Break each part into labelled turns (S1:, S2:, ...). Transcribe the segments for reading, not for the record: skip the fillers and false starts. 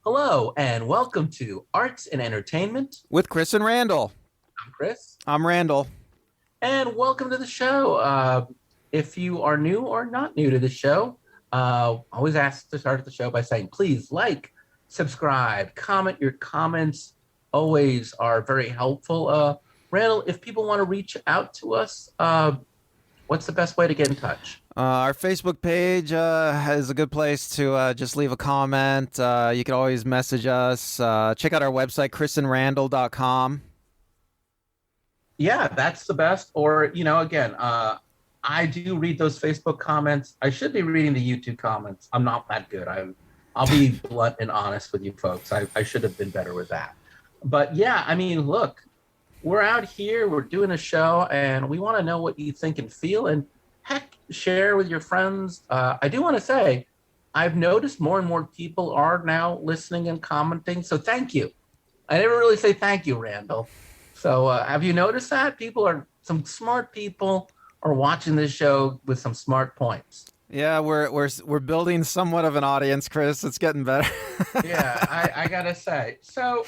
S1: Hello and welcome to Arts and Entertainment.
S2: With Chris and Randall.
S1: I'm Chris,
S2: I'm Randall.
S1: and welcome to the show. If you are new or not new to the show, always ask to start the show by saying, please like, subscribe, comment. Your comments always are very helpful. Randall, if people want to reach out to us, what's the best way to get in touch?
S2: Our Facebook page is a good place to just leave a comment. You can always message us. Check out our website, chrisandrandall.com.
S1: Yeah, that's the best. Or, again, I do read those Facebook comments. I should be reading the YouTube comments. I'm not that good. I'll be blunt and honest with you folks. I should have been better with that. But yeah, I mean, look, we're out here, we're doing a show, and we want to know what you think and feel. And heck, share with your friends. I do want to say, I've noticed more and more people are now listening and commenting. So thank you. I never really say thank you, Randall. So have you noticed that some smart people are watching this show with some smart points?
S2: Yeah, we're building somewhat of an audience, Chris. It's getting better.
S1: Yeah, I gotta say. So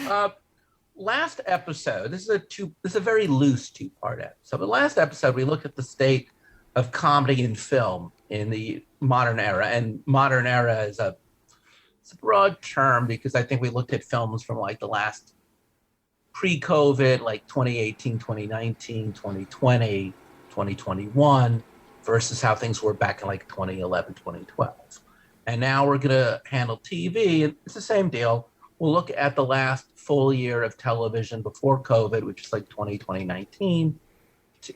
S1: last episode, this is a very loose two-part episode. But last episode, we looked at the state of comedy in film in the modern era, and modern era is it's a broad term because I think we looked at films from like the last pre-COVID, like 2018, 2019, 2020, 2021, versus how things were back in like 2011, 2012. And now we're going to handle TV. And it's the same deal. We'll look at the last full year of television before COVID, which is like 2019,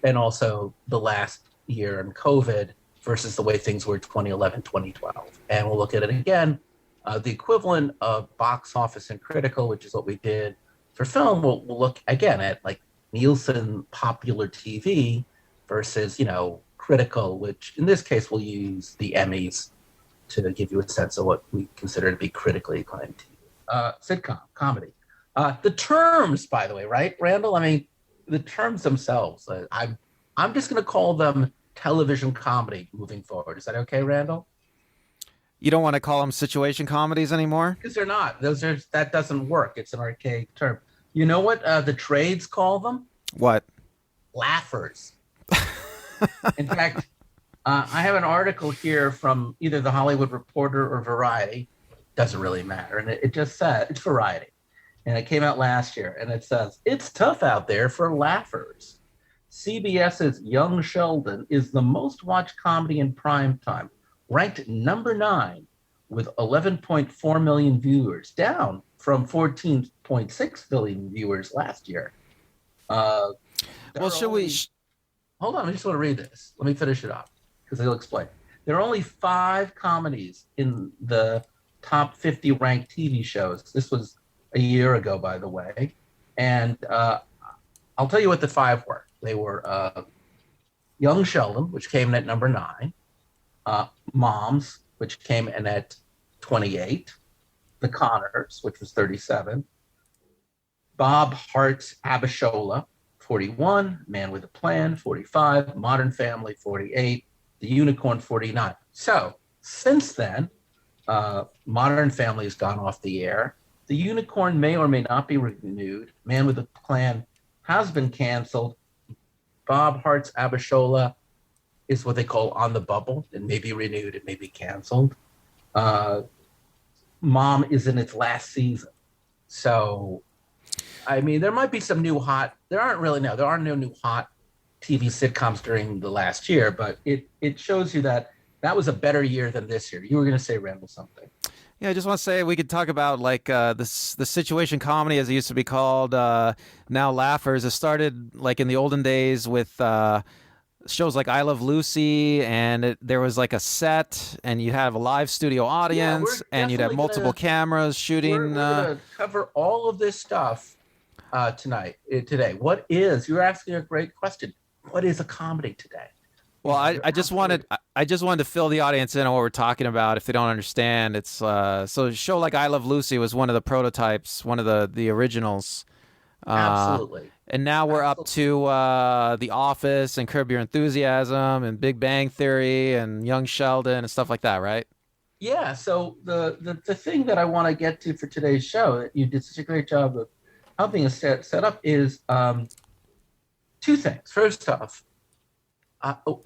S1: and also the last year in COVID versus the way things were 2011, 2012. And we'll look at it again, the equivalent of box office and critical, which is what we did for film. We'll look again at like Nielsen popular TV versus, critical, which in this case we'll use the Emmys to give you a sense of what we consider to be critically acclaimed TV. Sitcom, comedy. The terms, by the way, right, Randall? I mean, the terms themselves, I'm just going to call them television comedy moving forward. Is that okay, Randall?
S2: You don't want to call them situation comedies anymore?
S1: Because they're not. That doesn't work. It's an archaic term. You know what the trades call them?
S2: What?
S1: Laughers. In fact, I have an article here from either the Hollywood Reporter or Variety. Doesn't really matter. And it just said, it's Variety. And it came out last year. And it says, it's tough out there for laughers. CBS's Young Sheldon is the most watched comedy in prime time, ranked number 9 with 11.4 million viewers, down from 14.6 million viewers last year.
S2: Well,
S1: Hold on, I just want to read this. Let me finish it off because it'll explain. There are only 5 comedies in the top 50 ranked TV shows. This was a year ago, by the way. And I'll tell you what the 5 were. They were Young Sheldon, which came in at number 9, Moms, which came in at 28, The Connors, which was 37, Bob Hart's Abishola, 41, Man with a Plan, 45, Modern Family, 48, The Unicorn, 49. So since then, Modern Family has gone off the air. The Unicorn may or may not be renewed. Man with a Plan has been canceled. Bob Hart's Abishola is what they call on the bubble. It may be renewed, it may be canceled. Mom is in its last season. So, I mean, there might be some there are no new hot TV sitcoms during the last year, but it shows you that was a better year than this year. You were going to say, Randall, something.
S2: Yeah, I just want to say we could talk about like the situation comedy, as it used to be called, now laughers. It started like in the olden days with shows like I Love Lucy, and there was like a set, and you'd have a live studio audience, and you'd have multiple cameras shooting.
S1: We're going to cover all of this stuff today. You're asking a great question. What is a comedy today?
S2: Well, I just wanted to fill the audience in on what we're talking about if they don't understand. It's so a show like I Love Lucy was one of the prototypes, one of the originals.
S1: Absolutely.
S2: And now we're up to The Office and Curb Your Enthusiasm and Big Bang Theory and Young Sheldon and stuff like that, right?
S1: Yeah. So the thing that I want to get to for today's show that you did such a great job of helping us set up is two things. First off,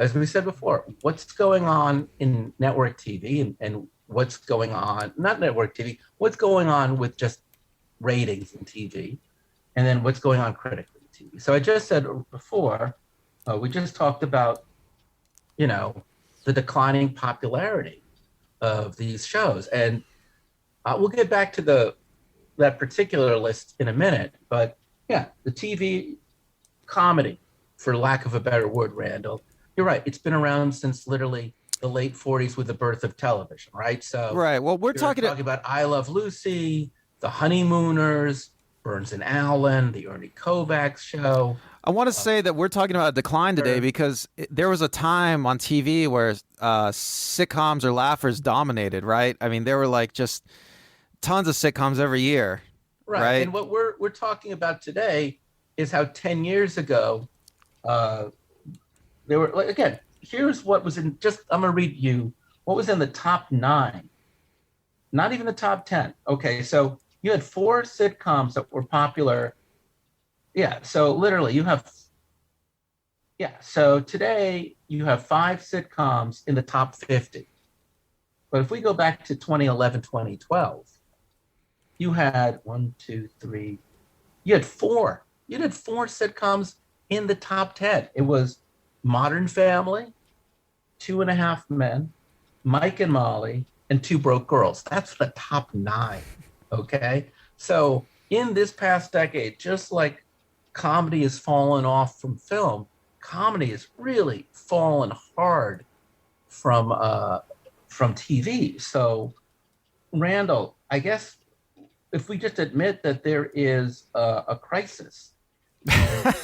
S1: as we said before, what's going on in network TV and what's going on, not network TV, what's going on with just ratings in TV, and then what's going on critically in TV. So I just said before, we just talked about, you know, the declining popularity of these shows. And we'll get back to that particular list in a minute. But yeah, the TV comedy, for lack of a better word, Randall, you're right. It's been around since literally the late 40s with the birth of television, right? So
S2: Right. Well, we're
S1: you're
S2: talking.
S1: talking about I Love Lucy, The Honeymooners, Burns and Allen, The Ernie Kovacs Show.
S2: I want to
S1: Uh,
S2: say that we're talking about a decline today because there was a time on TV where sitcoms or laughers dominated, right? I mean, there were like just tons of sitcoms every year,
S1: right.
S2: right?
S1: And what we're talking about today is how 10 years ago, uh, there were, like, again, here's what was in just, I'm going to read you what was in the top nine, not even the top 10. Okay. So you had four sitcoms that were popular. Yeah. So literally you have, yeah. So today you have five sitcoms in the top 50. But if we go back to 2011, 2012, you had one, two, three, you had four. You had four sitcoms in the top 10. It was Modern Family, Two and a Half Men, Mike and Molly, and Two Broke Girls. That's the top nine. Okay. So in this past decade, just like comedy has fallen off from film, comedy has really fallen hard from TV. So Randall, I guess if we just admit that there is a crisis, and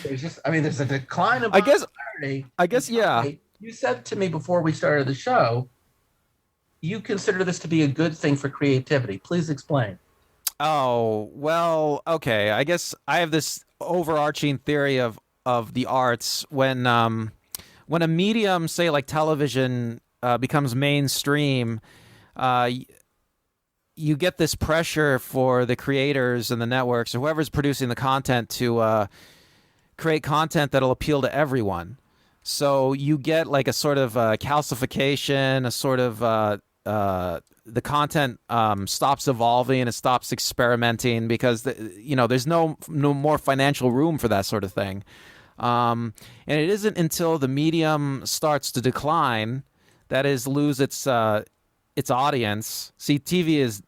S1: there's just, I mean, there's a decline of
S2: I guess.
S1: popularity.
S2: I
S1: In
S2: guess. Yeah.
S1: comedy. You said to me before we started the show, you consider this to be a good thing for creativity. Please explain.
S2: Oh well. Okay. I guess I have this overarching theory of the arts when a medium, say like television, becomes mainstream. Uh, you get this pressure for the creators and the networks or whoever's producing the content to create content that'll appeal to everyone. So you get like a sort of calcification, a sort of the content stops evolving and it stops experimenting because there's no more financial room for that sort of thing. And it isn't until the medium starts to decline, that is, lose its audience. See,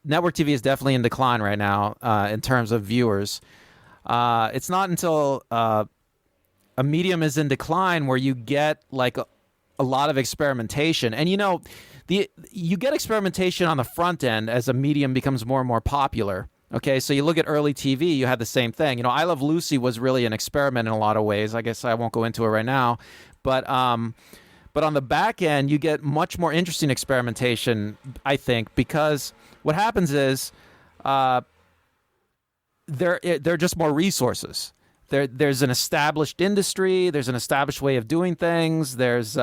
S2: network TV is definitely in decline right now in terms of viewers. It's not until a medium is in decline where you get like a lot of experimentation, and you get experimentation on the front end as a medium becomes more and more popular. Okay, so you look at early TV, you had the same thing. I Love Lucy was really an experiment in a lot of ways. I guess I won't go into it right now, but on the back end, you get much more interesting experimentation, I think, because what happens is there are just more resources. There's an established industry. There's an established way of doing things. There's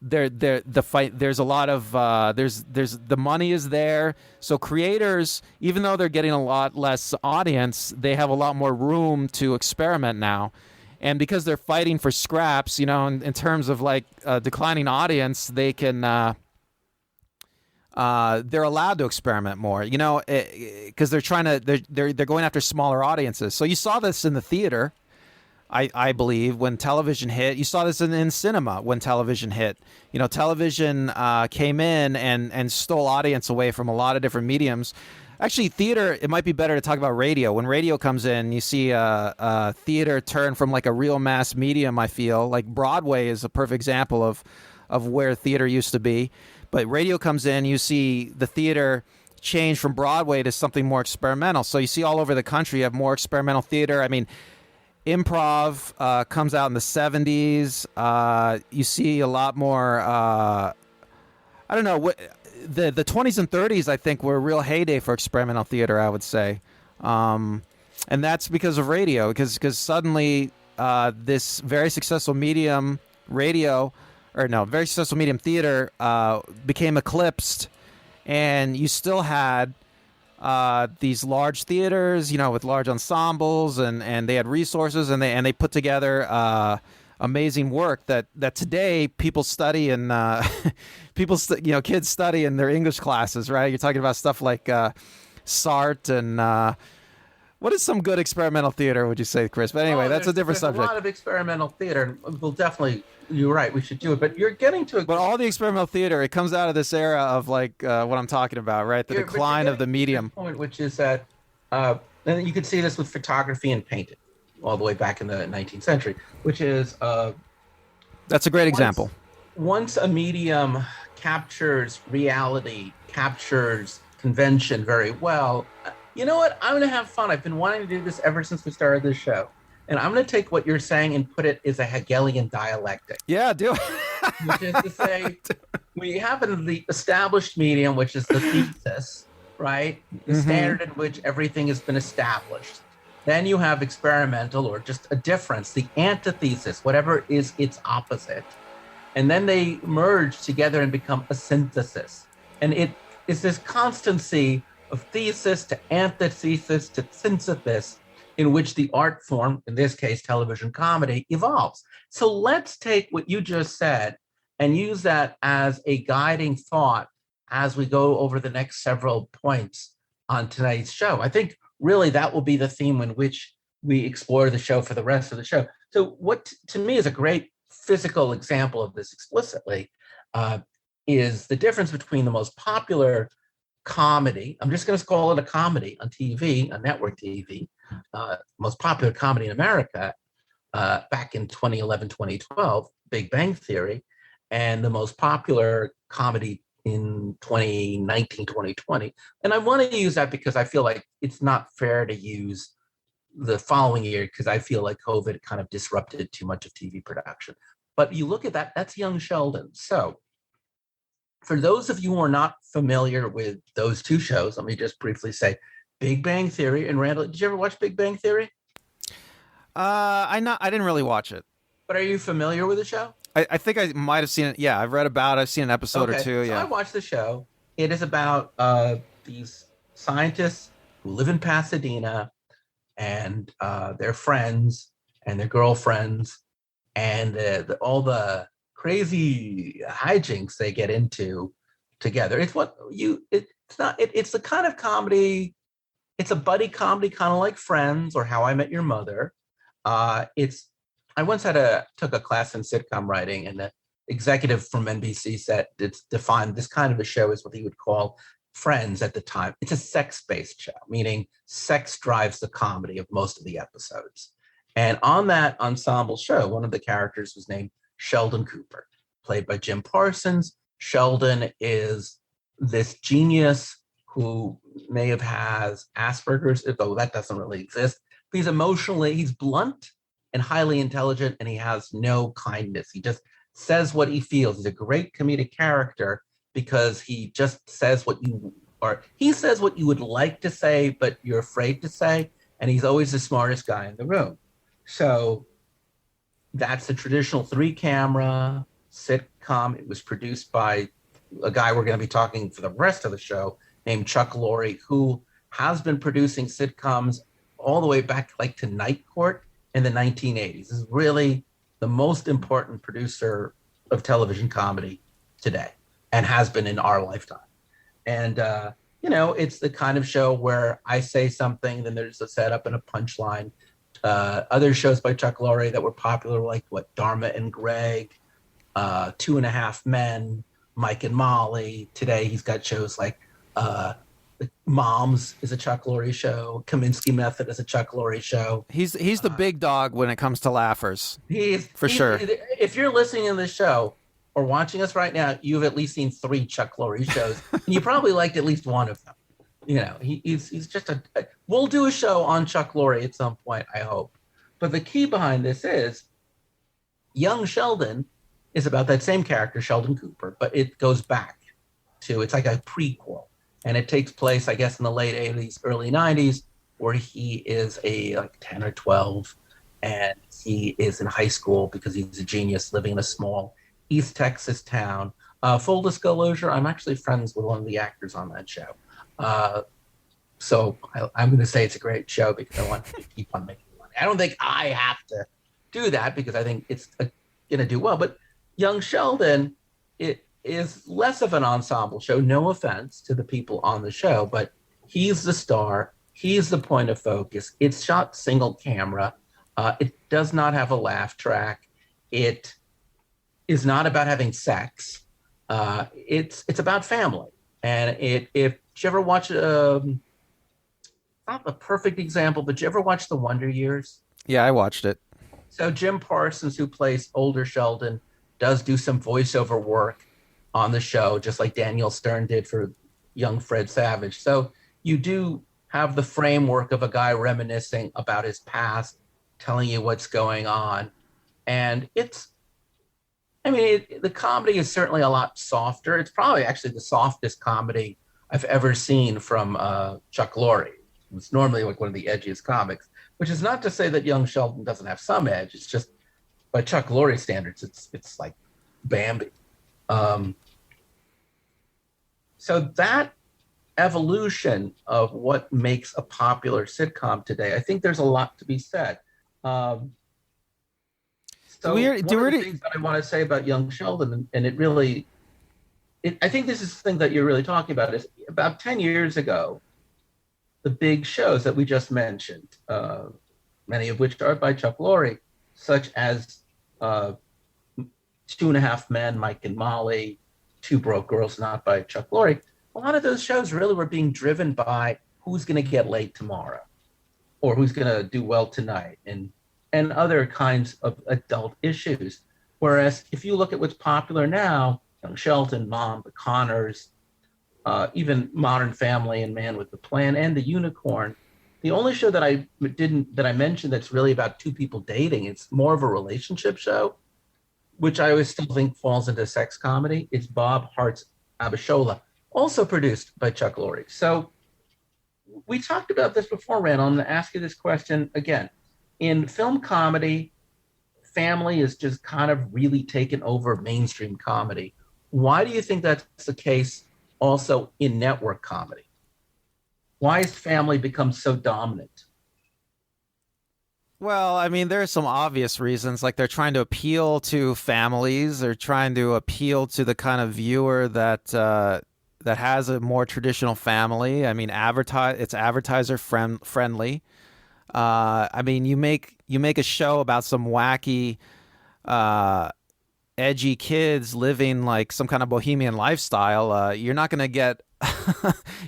S2: there's a lot of there's the money is there. So creators, even though they're getting a lot less audience, they have a lot more room to experiment now. And because they're fighting for scraps, in terms of like declining audience, they can they're allowed to experiment more, because they're going after smaller audiences. So you saw this in the theater, I believe, when television hit. You saw this in cinema when television hit. Television came in and stole audience away from a lot of different mediums. Actually, theater, it might be better to talk about radio. When radio comes in, you see theater turn from like a real mass medium, I feel. Like Broadway is a perfect example of where theater used to be. But radio comes in, you see the theater change from Broadway to something more experimental. So you see all over the country, you have more experimental theater. I mean, improv comes out in the 70s. You see a lot more, I don't know, the 20s and 30s, I think, were a real heyday for experimental theater, I would say. And that's because of radio, because suddenly this very successful medium, radio, or no, very successful medium theater became eclipsed, and you still had these large theaters, with large ensembles, and they had resources, and they put together amazing work that today people study and kids study in their English classes, right? You're talking about stuff like Sartre and what is some good experimental theater, would you say, Chris? But anyway,
S1: Oh,
S2: that's a different
S1: there's a
S2: subject.
S1: lot of experimental theater. We'll definitely, you're right, we should do it. But you're getting to a
S2: But all the experimental theater, it comes out of this era of like what I'm talking about, right? The
S1: but you're
S2: decline of
S1: getting
S2: the
S1: to a
S2: medium.
S1: good point, which is that, uh, and you can see this with photography and painting, all the way back in the 19th century, which is
S2: That's a great
S1: once
S2: example.
S1: once a medium captures reality, captures convention very well, you know what? I'm going to have fun. I've been wanting to do this ever since we started this show. And I'm going to take what you're saying and put it as a Hegelian dialectic,
S2: Yeah, do
S1: which is to say, we have in the established medium, which is the thesis, right? The
S2: mm-hmm.
S1: standard in which everything has been established. Then you have experimental, or just a difference, the antithesis, whatever is its opposite. And then they merge together and become a synthesis. And it is this constancy of thesis to antithesis to synthesis in which the art form, in this case, television comedy, evolves. So let's take what you just said and use that as a guiding thought as we go over the next several points on tonight's show. I think really that will be the theme in which we explore the show for the rest of the show. So, what to me is a great physical example of this explicitly is the difference between the most popular comedy. I'm just going to call it a comedy on TV, on network TV, most popular comedy in America back in 2011, 2012, Big Bang Theory, and the most popular comedy in 2019, 2020. And I want to use that because I feel like it's not fair to use the following year because I feel like COVID kind of disrupted too much of TV production. But you look at that, that's Young Sheldon. So for those of you who are not familiar with those two shows, let me just briefly say Big Bang Theory and Randall. Did you ever watch Big Bang Theory?
S2: I didn't really watch it.
S1: But are you familiar with the show?
S2: I think I might have seen it. Yeah, I've read about it. I've seen an episode or
S1: Okay,
S2: two.
S1: so I
S2: Yeah.
S1: watched the show. It is about these scientists who live in Pasadena and their friends and their girlfriends and all the crazy hijinks they get into together. It's what you. It's not. It's the kind of comedy. It's a buddy comedy, kind of like Friends or How I Met Your Mother. It's. I once took a class in sitcom writing, and the executive from NBC said it's defined this kind of a show as what he would call Friends at the time. It's a sex-based show, meaning sex drives the comedy of most of the episodes. And on that ensemble show, one of the characters was named Sheldon Cooper, played by Jim Parsons. Sheldon is this genius who may have has Asperger's, though that doesn't really exist. But he's blunt and highly intelligent, and he has no kindness. He just says what he feels. He's a great comedic character because he just says he says what you would like to say, but you're afraid to say, and he's always the smartest guy in the room. So that's the traditional 3-camera sitcom. It was produced by a guy we're going to be talking for the rest of the show named Chuck Lorre, who has been producing sitcoms all the way back like to Night Court in the 1980s. This is really the most important producer of television comedy today and has been in our lifetime. And, it's the kind of show where I say something, then there's a setup and a punchline. Other shows by Chuck Lorre that were popular, like Dharma and Greg, Two and a Half Men, Mike and Molly. Today he's got shows like Moms is a Chuck Lorre show. Kaminsky Method is a Chuck Lorre show.
S2: He's the big dog when it comes to laughers.
S1: He's
S2: for sure.
S1: If you're listening in this show or watching us right now, you've at least seen 3 Chuck Lorre shows, and you probably liked at least one of them. He's just we'll do a show on Chuck Lorre at some point, I hope. But the key behind this is Young Sheldon is about that same character, Sheldon Cooper, but it goes back it's like a prequel. And it takes place, I guess, in the late 80s, early 90s, where he is like 10 or 12, and he is in high school because he's a genius living in a small East Texas town. Full disclosure, I'm actually friends with one of the actors on that show. Uh, I'm going to say it's a great show because I want to keep on making money. I don't think I have to do that because I think it's going to do well. But Young Sheldon, it is less of an ensemble show. No offense to the people on the show, but he's the star. He's the point of focus. It's shot single camera. It does not have a laugh track. It is not about having sex. It's about family. And if you ever watch not the perfect example, but you ever watch The Wonder Years?
S2: Yeah, I watched it.
S1: So Jim Parsons, who plays older Sheldon, does do some voiceover work on the show, just like Daniel Stern did for young Fred Savage. So you do have the framework of a guy reminiscing about his past, telling you what's going on. And the comedy is certainly a lot softer. It's probably actually the softest comedy I've ever seen from Chuck Lorre. It's normally like one of the edgiest comics, which is not to say that Young Sheldon doesn't have some edge. It's just by Chuck Lorre standards, it's like Bambi. So that evolution of what makes a popular sitcom today, I think there's a lot to be said. One of the things that I want to say about Young Sheldon, and I think this is the thing that you're really talking about, is about 10 years ago, the big shows that we just mentioned, many of which are by Chuck Lorre, such as Two and a Half Men, Mike and Molly, Two Broke Girls, not by Chuck Lorre. A lot of those shows really were being driven by who's going to get laid tomorrow or who's going to do well tonight and other kinds of adult issues. Whereas if you look at what's popular now, Young Sheldon, Mom, The Connors, even Modern Family and Man with the Plan and The Unicorn, the only show that I mentioned that's really about two people dating, it's more of a relationship show, which I always still think falls into sex comedy. It's Bob Hart's Abishola, also produced by Chuck Lorre. So we talked about this before, Randall. I'm going to ask you this question again. In film comedy, family is just kind of really taken over mainstream comedy. Why do you think that's the case also in network comedy? Why has family become so dominant?
S2: Well, I mean, there are some obvious reasons, like they're trying to appeal to families. They're trying to appeal to the kind of viewer that that has a more traditional family. I mean, it's advertiser friendly. I mean, you make a show about some wacky, edgy kids living like some kind of bohemian lifestyle. You're not gonna get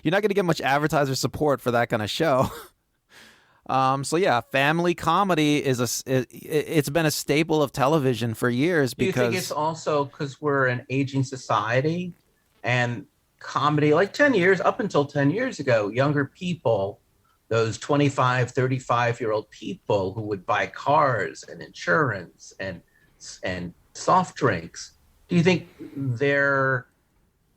S2: you're not gonna get much advertiser support for that kind of show. So yeah, family comedy it's been a staple of television for years.
S1: Do you think it's also because we're an aging society and comedy, like up until 10 years ago, younger people, those 25, 35-year-old people who would buy cars and insurance and soft drinks, do you think they're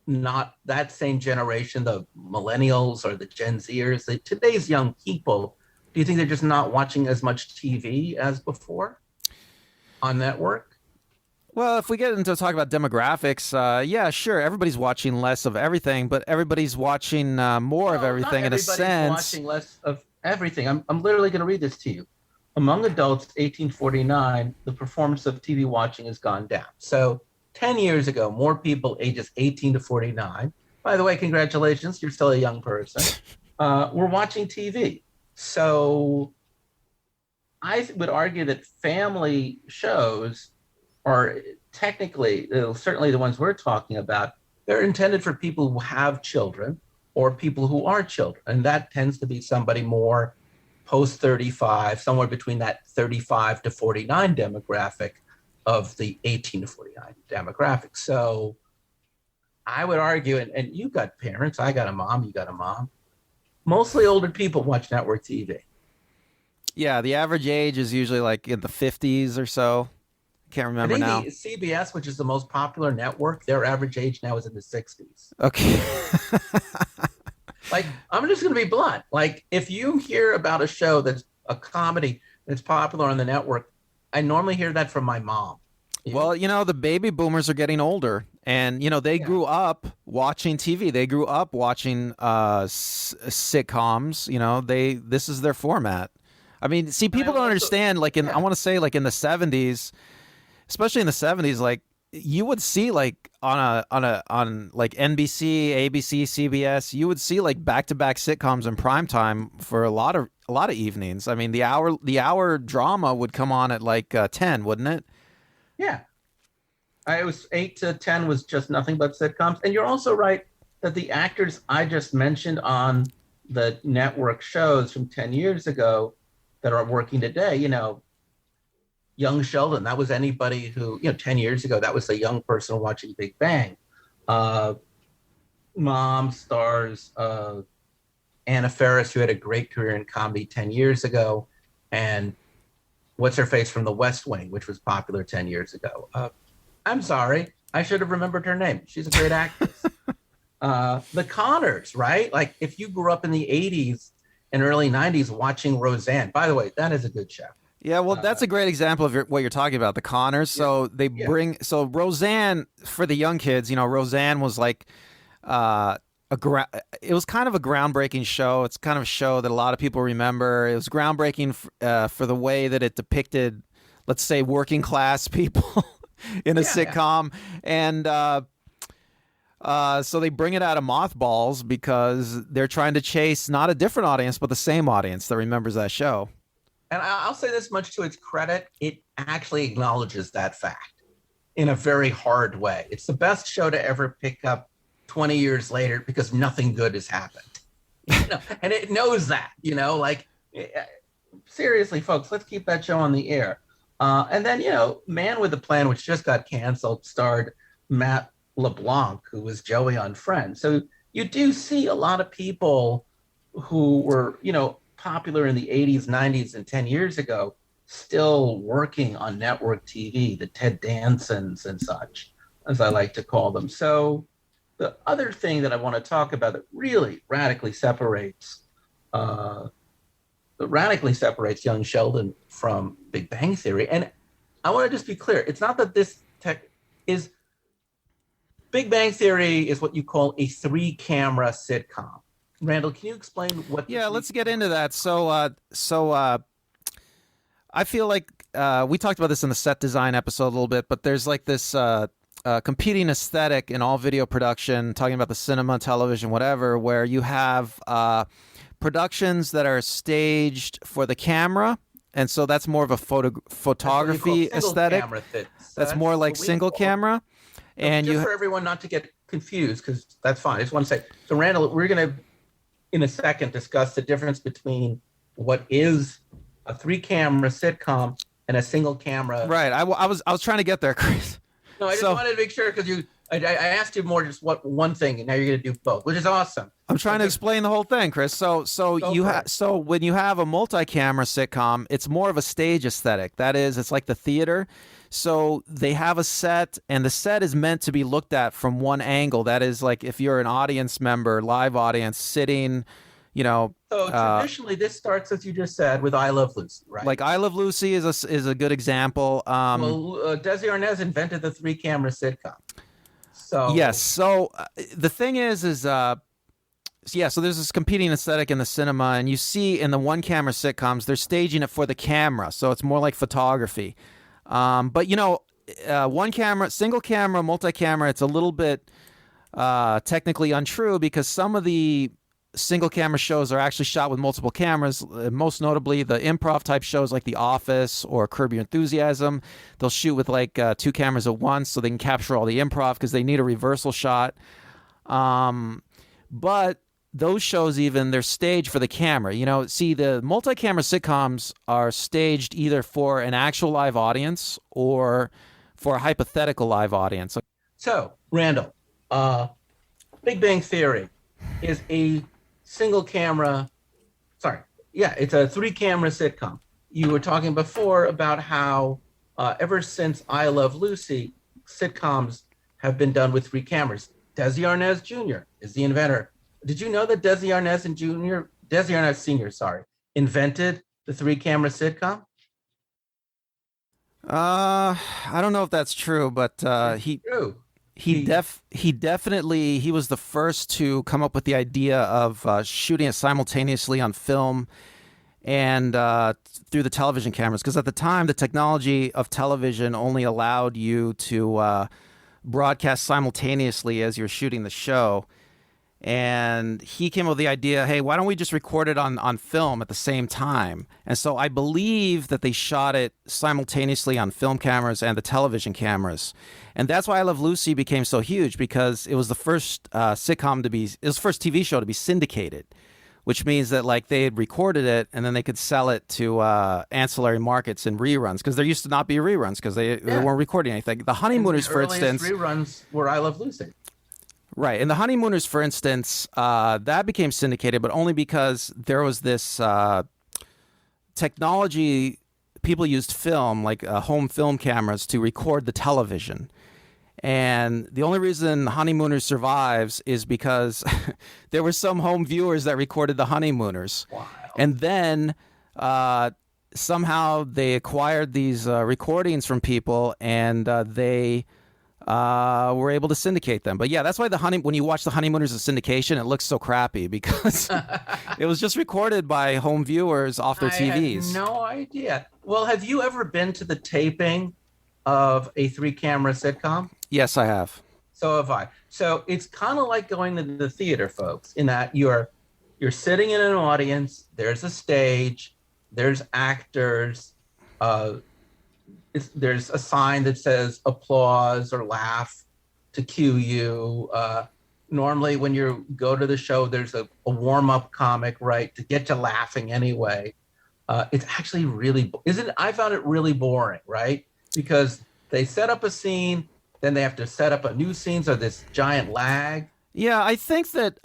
S1: not that same generation, the millennials or the Gen Zers, today's young people? Do you think they're just not watching as much TV as before on network?
S2: Well, if we get into talk about demographics, yeah, sure, everybody's watching less of everything, but everybody's watching more of everything in a sense.
S1: Watching less of everything. I'm literally going to read this to you. Among adults 1849, the performance of TV watching has gone down. So 10 years ago, more people ages 18 to 49, by the way, congratulations, you're still a young person, were watching TV. So I would argue that family shows are technically, certainly the ones we're talking about, they're intended for people who have children or people who are children. And that tends to be somebody more post 35, somewhere between that 35 to 49 demographic of the 18 to 49 demographic. So I would argue, and you got parents, I got a mom, you got a mom. Mostly older people watch network TV.
S2: Yeah, the average age is usually like in the 50s or so. Can't remember now.
S1: The CBS, which is the most popular network, their average age now is in the 60s.
S2: Okay.
S1: Like, I'm just going to be blunt. Like, if you hear about a show that's a comedy that's popular on the network, I normally hear that from my mom. You?
S2: Well, the baby boomers are getting older, and they
S1: Yeah.
S2: grew up watching TV. They grew up watching sitcoms. They this is their format. I mean, see,
S1: And I
S2: people don't
S1: also,
S2: understand. Like I
S1: yeah,
S2: want to say, like in the '70s, especially in the '70s, like you would see like on like NBC, ABC, CBS, you would see like back to back sitcoms in prime time for a lot of evenings. I mean, the hour drama would come on at like 10, wouldn't it?
S1: yeah. I was 8 to 10 was just nothing but sitcoms. And you're also right that the actors I just mentioned on the network shows from 10 years ago that are working today, young Sheldon, that was anybody who, 10 years ago, that was a young person watching Big Bang. Uh, Mom stars Anna Faris, who had a great career in comedy 10 years ago. And what's her face from The West Wing, which was popular 10 years ago. I'm sorry. I should have remembered her name. She's a great actress. The Connors, right? Like if you grew up in the 80s and early 90s watching Roseanne, by the way, that is a good show.
S2: Yeah, well,
S1: Uh,
S2: that's a great example of what you're talking about, the Connors.
S1: yeah,
S2: So they
S1: yeah,
S2: bring Roseanne for the young kids. Roseanne was like uh, it was kind of a groundbreaking show. It's kind of a show that a lot of people remember. It was groundbreaking for the way that it depicted, let's say, working class people in a
S1: yeah, yeah.
S2: sitcom, and so they bring it out of mothballs because they're trying to chase not a different audience, but the same audience that remembers that show.
S1: And I'll say this much to its credit, it actually acknowledges that fact in a very hard way. It's the best show to ever pick up 20 years later because nothing good has happened. And it knows that, like seriously, folks, let's keep that show on the air. And then, Man with a Plan, which just got canceled, starred Matt LeBlanc, who was Joey on Friends. So you do see a lot of people who were, popular in the 80s, 90s, and 10 years ago, still working on network TV, the Ted Dansons and such, as I like to call them. So the other thing that I want to talk about that really uh, radically separates young Sheldon from Big Bang Theory. And I want to just be clear: it's not that this tech is Big Bang Theory is what you call a three-camera sitcom. Randall, can you explain what the
S2: Yeah,
S1: three
S2: let's get into
S1: camera?
S2: that. So I feel like we talked about this in the set design episode a little bit, but there's like this competing aesthetic in all video production, talking about the cinema, television, whatever, where you have productions that are staged for the camera. And so that's more of a
S1: That's what you call
S2: photography
S1: single
S2: aesthetic.
S1: camera fits.
S2: That's more
S1: That's
S2: like
S1: what we
S2: single
S1: call them.
S2: camera.
S1: So
S2: And
S1: just
S2: you,
S1: for everyone not to get confused, because that's fine. I just want to say, so Randall, we're going to in a second discuss the difference between what is a three-camera sitcom and a single camera.
S2: right. I was trying to get there, Chris.
S1: No, I just
S2: So
S1: wanted to make sure because I asked you more just what one thing, and now you're going to do both, which is awesome.
S2: I'm trying
S1: But
S2: to explain the whole thing, Chris.
S1: go for it.
S2: So when you have a multi-camera sitcom, it's more of a stage aesthetic. That is, it's like the theater. So they have a set, and the set is meant to be looked at from one angle. That is, like if you're an audience member, live audience, sitting, you know,
S1: So
S2: uh,
S1: traditionally, this starts, as you just said, with "I Love Lucy," right?
S2: like I Love Lucy is a good example.
S1: Well, Desi Arnaz invented the three-camera sitcom.
S2: Yes.
S1: So
S2: So the thing is yeah, so there's this competing aesthetic in the cinema, and you see in the one camera sitcoms, they're staging it for the camera, so it's more like photography. But one camera, single camera, multi camera, it's a little bit technically untrue because some of the single camera shows are actually shot with multiple cameras. Most notably, the improv type shows like The Office or Curb Your Enthusiasm. They'll shoot with like two cameras at once so they can capture all the improv because they need a reversal shot. But those shows even they're staged for the camera. See, the multi-camera sitcoms are staged either for an actual live audience or for a hypothetical live audience.
S1: So, Randall, uh, Big Bang Theory is a single camera, sorry, yeah, it's a three-camera sitcom. You were talking before about how ever since I Love Lucy, sitcoms have been done with three cameras. Desi Arnaz Jr. is the inventor. Did you know that Desi Arnaz Sr., sorry, invented the three-camera sitcom?
S2: I don't know if that's true, but
S1: It's true. He
S2: he definitely he was the first to come up with the idea of shooting it simultaneously on film and through the television cameras, because at the time the technology of television only allowed you to broadcast simultaneously as you're shooting the show. And he came up with the idea, hey, why don't we just record it on film at the same time? And so I believe that they shot it simultaneously on film cameras and the television cameras. And that's why I Love Lucy became so huge, because it was the first sitcom to be, it was the first TV show to be syndicated, which means that like they had recorded it and then they could sell it to ancillary markets in reruns, because there used to not be reruns because they
S1: Yeah.
S2: weren't recording anything. The
S1: And
S2: Honeymooners,
S1: the
S2: for
S1: earliest
S2: instance,
S1: reruns were I Love Lucy.
S2: right. And the Honeymooners, for instance, that became syndicated, but only because there was this technology. People used film, like home film cameras, to record the television. And the only reason Honeymooners survives is because there were some home viewers that recorded the Honeymooners.
S1: Wow.
S2: And then somehow they acquired these recordings from people, and they were able to syndicate them. But yeah, that's why when you watch the Honeymooners in syndication, it looks so crappy, because it was just recorded by home viewers off their
S1: I had
S2: TVs.
S1: no idea. Well, have you ever been to the taping of a three-camera sitcom?
S2: Yes, I have.
S1: So have I. So it's kind of like going to the theater, folks, in that you're sitting in an audience. There's a stage. There's actors. Uh, there's a sign that says applause or laugh to cue you. Normally, when you go to the show, there's a warm-up comic, right, to get you laughing anyway. It's actually really isn't. I found it really boring, right? Because they set up a scene, then they have to set up a new scene, so this giant lag.
S2: Yeah, I think that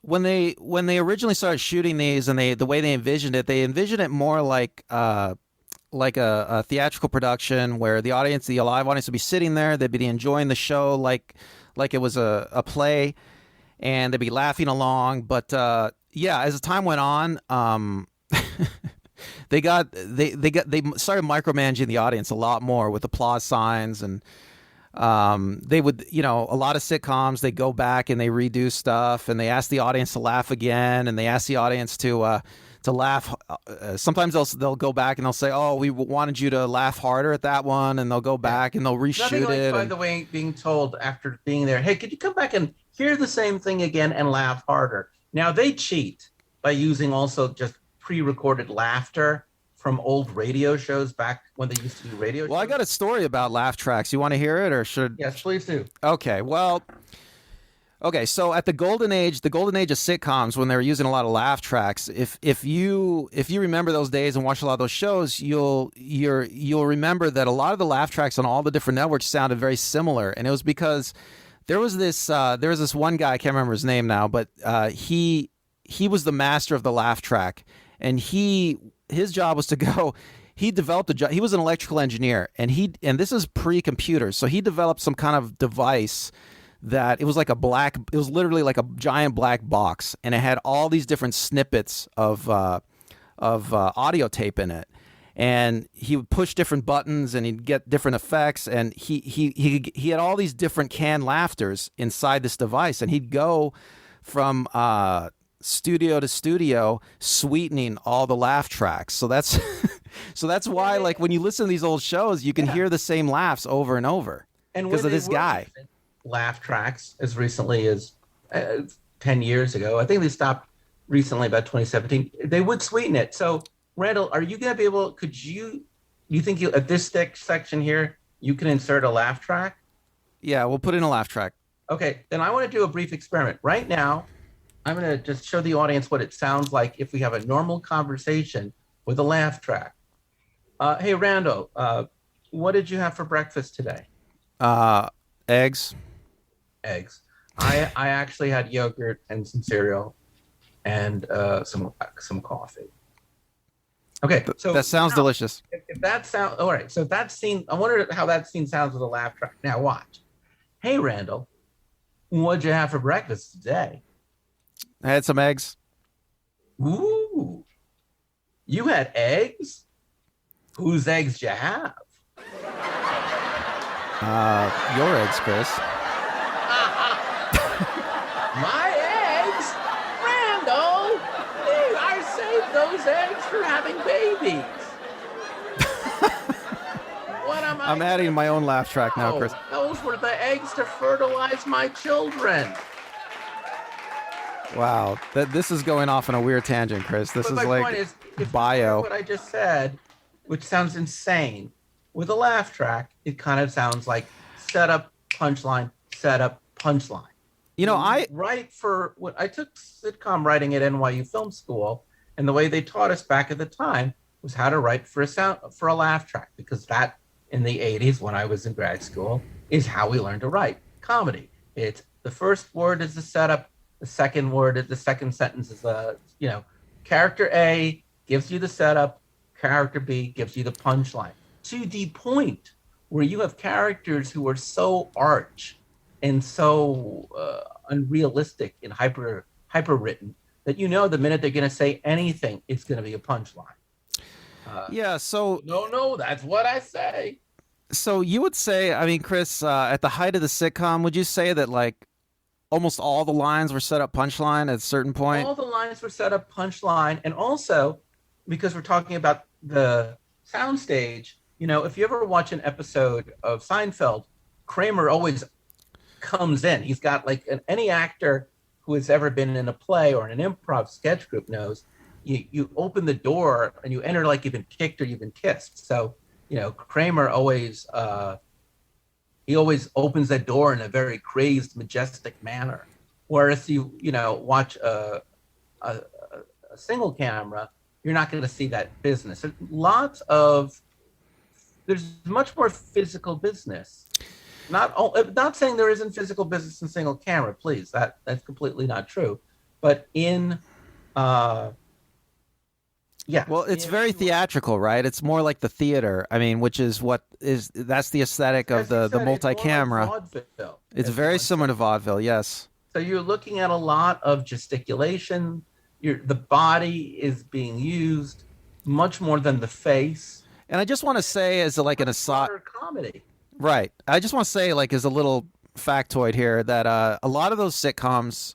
S2: when they originally started shooting these, and the way they envisioned it more like a theatrical production, where the live audience would be sitting there, they'd be enjoying the show like it was a play, and they'd be laughing along. But yeah, as the time went on, they started micromanaging the audience a lot more with applause signs. And they would, a lot of sitcoms, they go back and they redo stuff, and they ask the audience to laugh again, and they ask the audience to laugh. Sometimes they'll go back and they'll say, "Oh, we wanted you to laugh harder at that one," and they'll go back and they'll
S1: Nothing
S2: reshoot
S1: like,
S2: it.
S1: by the way, being told after being there, hey, could you come back and hear the same thing again and laugh harder? Now they cheat by using also just pre-recorded laughter from old radio shows back when they used to do radio
S2: Well, I
S1: shows.
S2: got a story about laugh tracks. You want to hear it, or should?
S1: Yes, please do.
S2: Okay, well, okay. So at the golden age of sitcoms, when they were using a lot of laugh tracks, if you remember those days and watch a lot of those shows, you'll remember that a lot of the laugh tracks on all the different networks sounded very similar, and it was because there was this one guy, I can't remember his name now, but he was the master of the laugh track, and his job was to go. He developed a job. He was an electrical engineer, and this is pre-computer, so he developed some kind of device that it was literally like a giant black box, and it had all these different snippets of audio tape in it. And he would push different buttons, and he'd get different effects, and he had all these different canned laughters inside this device, and he'd go from studio to studio sweetening all the laugh tracks. So that's why, like, when you listen to these old shows, you can hear the same laughs over and over
S1: And
S2: because of this guy.
S1: Laugh tracks as recently as 10 years ago. I think they stopped recently, about 2017. They would sweeten it. So, Randall, are you going to be able, you think at this section here, you can insert a laugh track?
S2: Yeah, we'll put in a laugh track.
S1: Okay, then I want to do a brief experiment. Right now, I'm going to just show the audience what it sounds like if we have a normal conversation with a laugh track. Hey, Randall, what did you have for breakfast today?
S2: Eggs.
S1: Eggs. I actually had yogurt and some cereal and some coffee. Okay, so
S2: That sounds delicious.
S1: If that sound all right, so that scene. I wonder how that scene sounds with a laugh track. Now watch. Hey, Randall, what'd you have for breakfast today?
S2: I had some eggs.
S1: Ooh, you had eggs? Whose eggs do you have?
S2: Your eggs, Chris.
S1: My eggs? Randall! I saved those eggs for having babies. What am I
S2: I'm adding my own laugh track now,
S1: Oh,
S2: Chris.
S1: those were the eggs to fertilize my children.
S2: Wow, this is going off on a weird tangent, Chris. This
S1: But
S2: is
S1: my point
S2: like
S1: is, if you hear
S2: bio.
S1: what I just said, which sounds insane, with a laugh track, it kind of sounds like setup, punchline, setup, punchline.
S2: You know, I
S1: Right for what I took sitcom writing at NYU Film School, and the way they taught us back at the time was how to write for a laugh track, because that in the 80s when I was in grad school is how we learned to write comedy. It's the first word is the setup, the second sentence is character A gives you the setup, character B gives you the punchline. To the point where you have characters who are so arch and so unrealistic and hyper written that the minute they're going to say anything, it's going to be a punchline.
S2: yeah. So
S1: No, that's what I say.
S2: you would say, I mean, Chris, at the height of the sitcom, would you say that like almost all the lines were set up punchline at a certain point?
S1: All the lines were set up punchline, and also because we're talking about the soundstage, if you ever watch an episode of Seinfeld, Kramer always comes in. He's got any actor who has ever been in a play or in an improv sketch group knows you open the door and you enter like you've been kicked or you've been kissed. So, Kramer always he always opens that door in a very crazed, majestic manner. Whereas watch a single camera, you're not going to see that business. There's much more physical business. Not saying there isn't physical business in single camera, please. That's completely not true. But
S2: Well, it's very theatrical, right? It's more like the theater. I mean, that's the aesthetic of the multi-camera.
S1: Vaudeville,
S2: it's very similar to vaudeville, yes.
S1: So you're looking at a lot of gesticulation. The body is being used much more than the face.
S2: And I just want to say, as like an aside,
S1: comedy.
S2: Right. I just want to say, like, as a little factoid here, that a lot of those sitcoms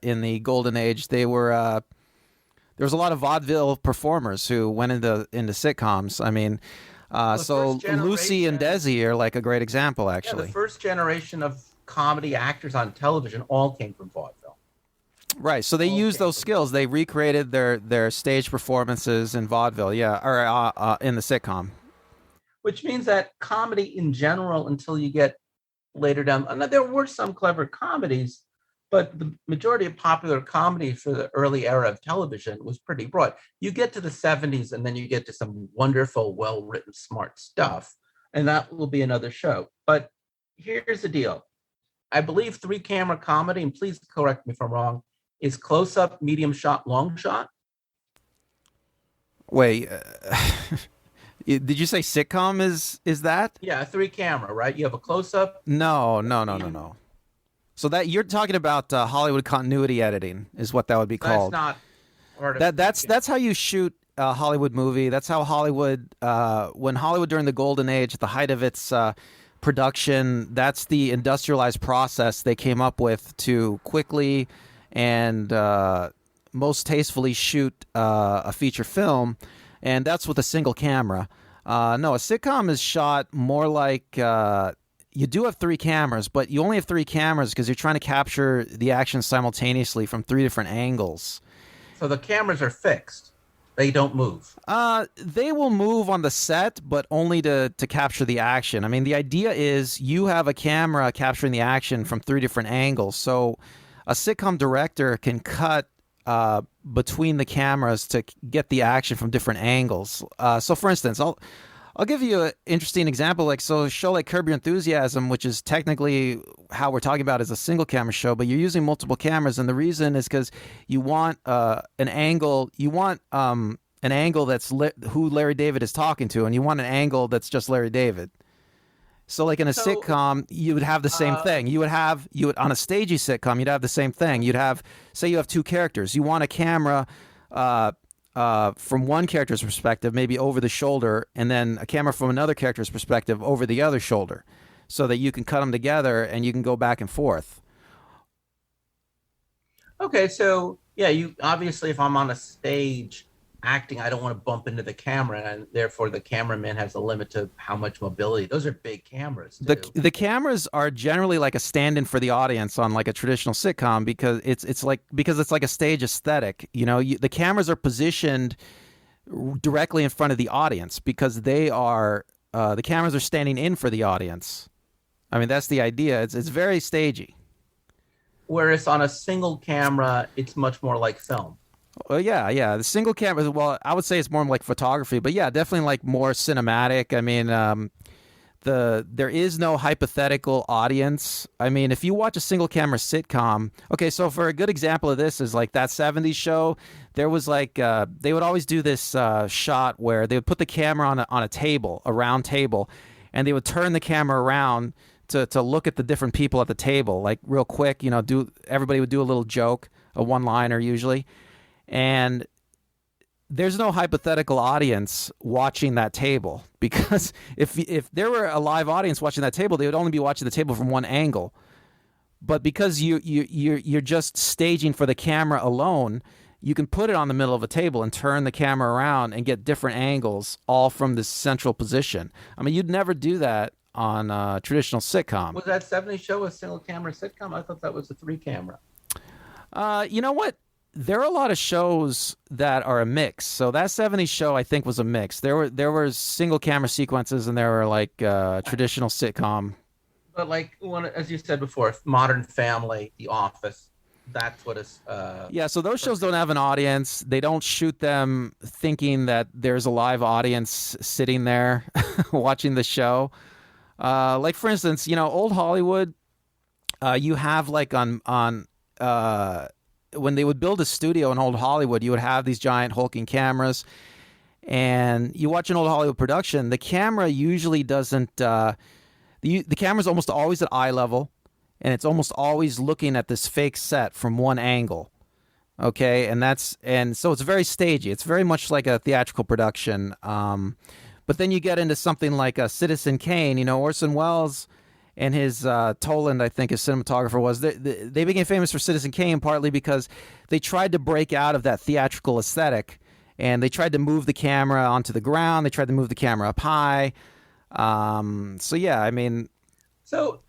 S2: in the golden age, there was a lot of vaudeville performers who went into sitcoms. I mean, so Lucy and Desi are like a great example, actually.
S1: Yeah, the first generation of comedy actors on television all came from vaudeville.
S2: Right. So they used those skills. They recreated their stage performances in vaudeville, or in the sitcom.
S1: Which means that comedy in general, until you get later down, there were some clever comedies, but the majority of popular comedy for the early era of television was pretty broad. You get to the 70s and then you get to some wonderful, well-written, smart stuff, and that will be another show. But here's the deal. I believe 3-camera comedy, and please correct me if I'm wrong, is close-up, medium shot, long shot.
S2: Wait, did you say sitcom is that?
S1: Yeah, 3-camera, right? You have a close-up.
S2: No. So that you're talking about Hollywood continuity editing is what that would be called.
S1: That's not.
S2: That's how you shoot a Hollywood movie. That's how Hollywood, when Hollywood during the golden age, at the height of its production, that's the industrialized process they came up with to quickly and most tastefully shoot a feature film, and that's with a single camera. No, a sitcom is shot more like you do have 3 cameras, but you only have 3 cameras because you're trying to capture the action simultaneously from 3 different angles.
S1: So the cameras are fixed. They don't move.
S2: They will move on the set, but only to capture the action. I mean, the idea is you have a camera capturing the action from 3 different angles. So a sitcom director can cut between the cameras to get the action from different angles. So, for instance, I'll give you an interesting example. Like, so a show like Curb Your Enthusiasm, which is technically how we're talking about is a single camera show, but you're using multiple cameras, and the reason is because you want an angle. You want an angle that's who Larry David is talking to, and you want an angle that's just Larry David. So, like in a sitcom, you would have the same thing. You would on a stagey sitcom, you'd have the same thing. You'd have, say, you have 2 characters. You want a camera from one character's perspective, maybe over the shoulder, and then a camera from another character's perspective over the other shoulder, so that you can cut them together and you can go back and forth.
S1: Okay, so yeah, you obviously, if I'm on a stage acting, I don't want to bump into the camera, and therefore the cameraman has a limit to how much mobility. Those are big cameras
S2: the
S1: too.
S2: The cameras are generally like a stand-in for the audience on like a traditional sitcom, because it's like a stage aesthetic. The cameras are positioned directly in front of the audience because the cameras are standing in for the audience. I mean, that's the idea. It's very stagey.
S1: Whereas on a single camera, it's much more like film.
S2: Well, yeah, yeah. The single camera. Well, I would say it's more like photography, but yeah, definitely like more cinematic. I mean, there is no hypothetical audience. I mean, if you watch a single camera sitcom, okay, so for a good example of this is like that '70s show. There was like they would always do this shot where they would put the camera on a table, a round table, and they would turn the camera around to look at the different people at the table, like real quick. Everybody would do a little joke, a one-liner usually, and there's no hypothetical audience watching that table, because if there were a live audience watching that table, they would only be watching the table from one angle. But because you're just staging for the camera alone, you can put it on the middle of a table and turn the camera around and get different angles all from this central position. I mean, you'd never do that on a traditional sitcom.
S1: Was that '70s show a single camera sitcom? I thought that was a three camera.
S2: You know what? There are a lot of shows that are a mix. So that '70s show, I think, was a mix. There were single camera sequences, and there were like traditional sitcom.
S1: But like one, as you said before, Modern Family, The Office, that's what is.
S2: Yeah, so those shows don't have an audience. They don't shoot them thinking that there's a live audience sitting there watching the show. Like for instance, old Hollywood. You have like on when they would build a studio in old Hollywood, you would have these giant hulking cameras, and you watch an old Hollywood production. The camera usually doesn't. The camera's almost always at eye level, and it's almost always looking at this fake set from one angle. Okay, and so it's very stagey. It's very much like a theatrical production. But then you get into something like Citizen Kane. Orson Welles and his Toland, I think his cinematographer was. They became famous for Citizen Kane partly because they tried to break out of that theatrical aesthetic, and they tried to move the camera onto the ground. They tried to move the camera up high. So yeah, I mean,
S1: So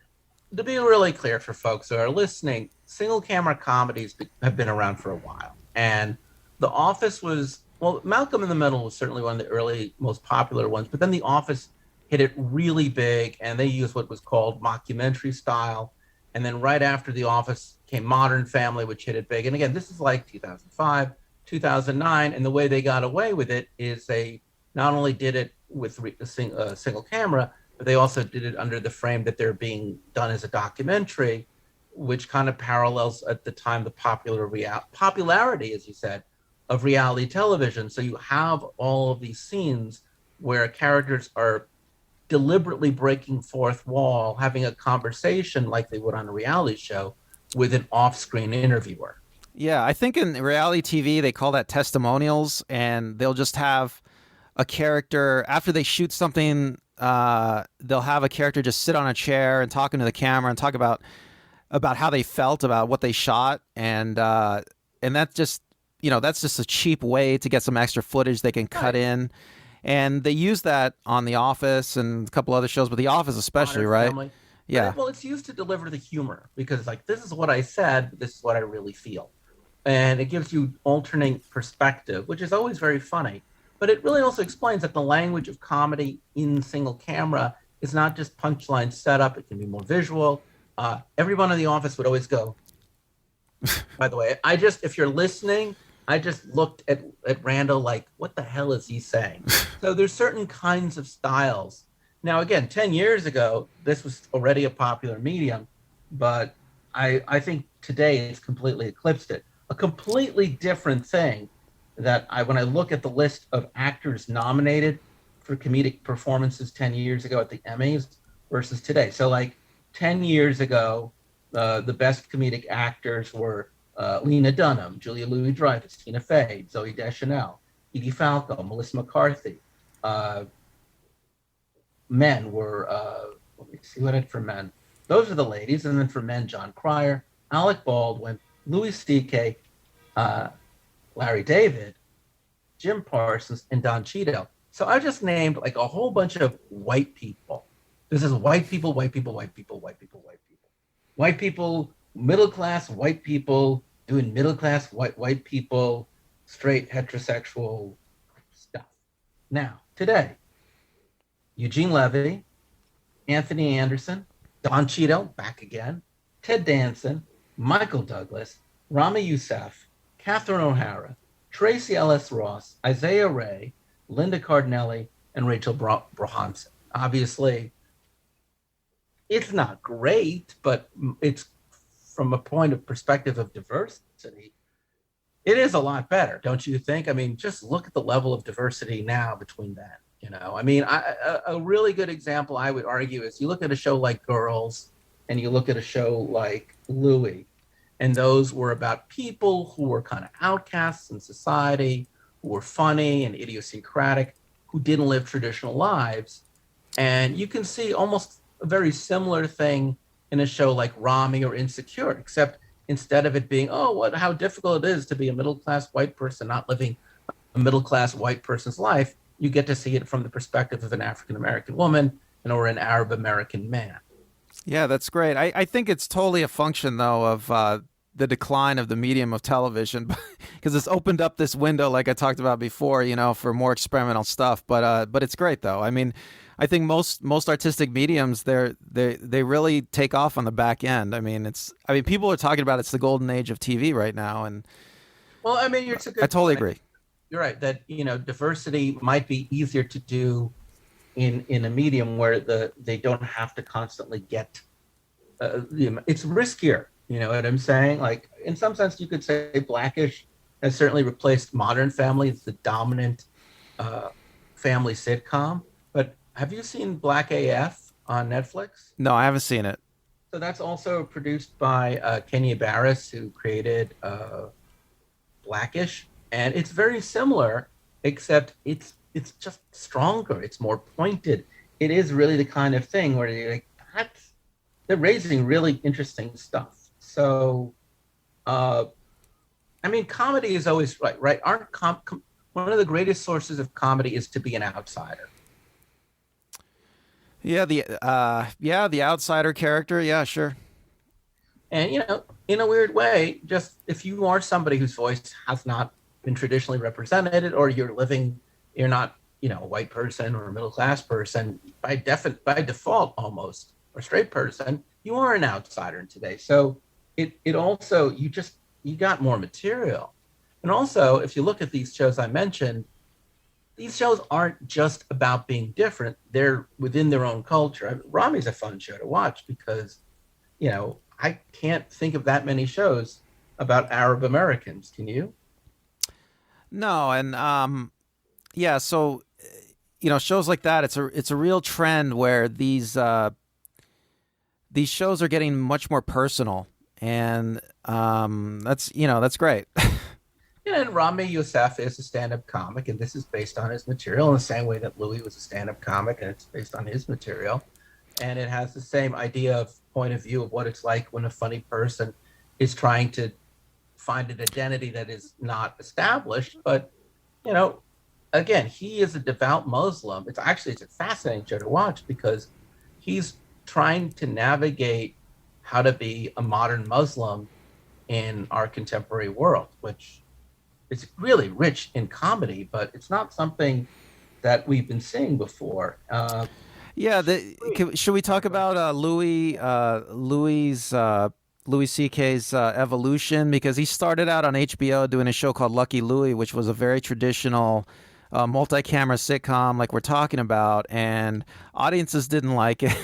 S1: to be really clear for folks who are listening, single camera comedies have been around for a while, and The Office was, well, Malcolm in the Middle was certainly one of the early, most popular ones, but then The Office hit it really big, and they used what was called mockumentary style. And then right after The Office came Modern Family, which hit it big. And again, this is like 2005, 2009, and the way they got away with it is they not only did it with a single camera, but they also did it under the frame that they're being done as a documentary, which kind of parallels at the time the popularity, as you said, of reality television. So you have all of these scenes where characters are deliberately breaking fourth wall, having a conversation like they would on a reality show with an off-screen interviewer.
S2: yeah, I think in reality TV they call that testimonials, and they'll just have a character after they shoot something. They'll have a character just sit on a chair and talking to the camera and talk about how they felt about what they shot, and that's just a cheap way to get some extra footage they can cut
S1: Right.
S2: in. And they use that on The Office and a couple other shows, but The Office especially,
S1: Modern
S2: right?
S1: Family.
S2: Yeah.
S1: Well, it's used to deliver the humor because, like, this is what I said, but this is what I really feel. And it gives you alternate perspective, which is always very funny. But it really also explains that the language of comedy in single camera is not just punchline setup, it can be more visual. Everyone in The Office would always go, by the way, if you're listening, I just looked at Randall like, what the hell is he saying? So there's certain kinds of styles. Now, again, 10 years ago, this was already a popular medium, but I think today it's completely eclipsed it. A completely different thing when I look at the list of actors nominated for comedic performances 10 years ago at the Emmys versus today. So like 10 years ago, the best comedic actors were Lena Dunham, Julia Louis-Dreyfus, Tina Fey, Zoe Deschanel. Edie Falco, Melissa McCarthy. Uh, Men were, let me see what I did for men. Those are the ladies. And then for men, John Cryer, Alec Baldwin, Louis C.K., uh, Larry David, Jim Parsons, and Don Cheadle. So I just named like a whole bunch of white people. This is white people, white people, white people, white people, white people. White people, middle class white people doing middle class white people, straight heterosexual stuff. Now, today, Eugene Levy, Anthony Anderson, Don Cheadle, back again, Ted Danson, Michael Douglas, Rami Youssef, Catherine O'Hara, Tracy Ellis Ross, Isaiah Ray, Linda Cardinelli, and Rachel Brohanson. Obviously, it's not great, but it's from a point of perspective of diversity, it is a lot better, don't you think? I mean, just look at the level of diversity now between that. I mean, a really good example I would argue is you look at a show like Girls and you look at a show like Louie, and those were about people who were kind of outcasts in society, who were funny and idiosyncratic, who didn't live traditional lives. And you can see almost a very similar thing in a show like Rami or Insecure, except instead of it being, how difficult it is to be a middle-class white person not living a middle-class white person's life, you get to see it from the perspective of an African-American woman or an Arab-American man.
S2: Yeah, that's great. I think it's totally a function, though, of the decline of the medium of television, because it's opened up this window, like I talked about before, for more experimental stuff. But it's great, though. I mean, I think most artistic mediums, they really take off on the back end. I mean, people are talking about it's the golden age of TV right now, and
S1: well, I mean, it's a good.
S2: I totally agree.
S1: You're right that diversity might be easier to do in a medium where they don't have to constantly get. It's riskier. You know what I'm saying? Like in some sense, you could say Blackish has certainly replaced Modern Family as the dominant family sitcom. But have you seen Black AF on Netflix?
S2: No, I haven't seen it.
S1: So that's also produced by Kenya Barris, who created Blackish. And it's very similar, except it's just stronger. It's more pointed. It is really the kind of thing where you're like, they're raising really interesting stuff. So, I mean, comedy is always right? One of the greatest sources of comedy is to be an outsider.
S2: Yeah, the outsider character. Yeah, sure.
S1: And in a weird way, just if you are somebody whose voice has not been traditionally represented, or you're not a white person or a middle class person by default almost, or straight person, you are an outsider in today. So it also you got more material. And also, if you look at these shows I mentioned, these shows aren't just about being different. They're within their own culture. Rami's a fun show to watch because, I can't think of that many shows about Arab Americans. Can you?
S2: No, and yeah. So, shows like that. It's a real trend where these shows are getting much more personal, and that's great.
S1: And Rami Youssef is a stand-up comic, and this is based on his material in the same way that Louis was a stand-up comic, and it's based on his material. And it has the same idea of point of view of what it's like when a funny person is trying to find an identity that is not established. But, again, he is a devout Muslim. It's a fascinating show to watch because he's trying to navigate how to be a modern Muslim in our contemporary world, which is really rich in comedy, but it's not something that we've been seeing before.
S2: Should we talk about Louis C.K.'s evolution? Because he started out on HBO doing a show called Lucky Louie, which was a very traditional multi-camera sitcom like we're talking about, and audiences didn't like it.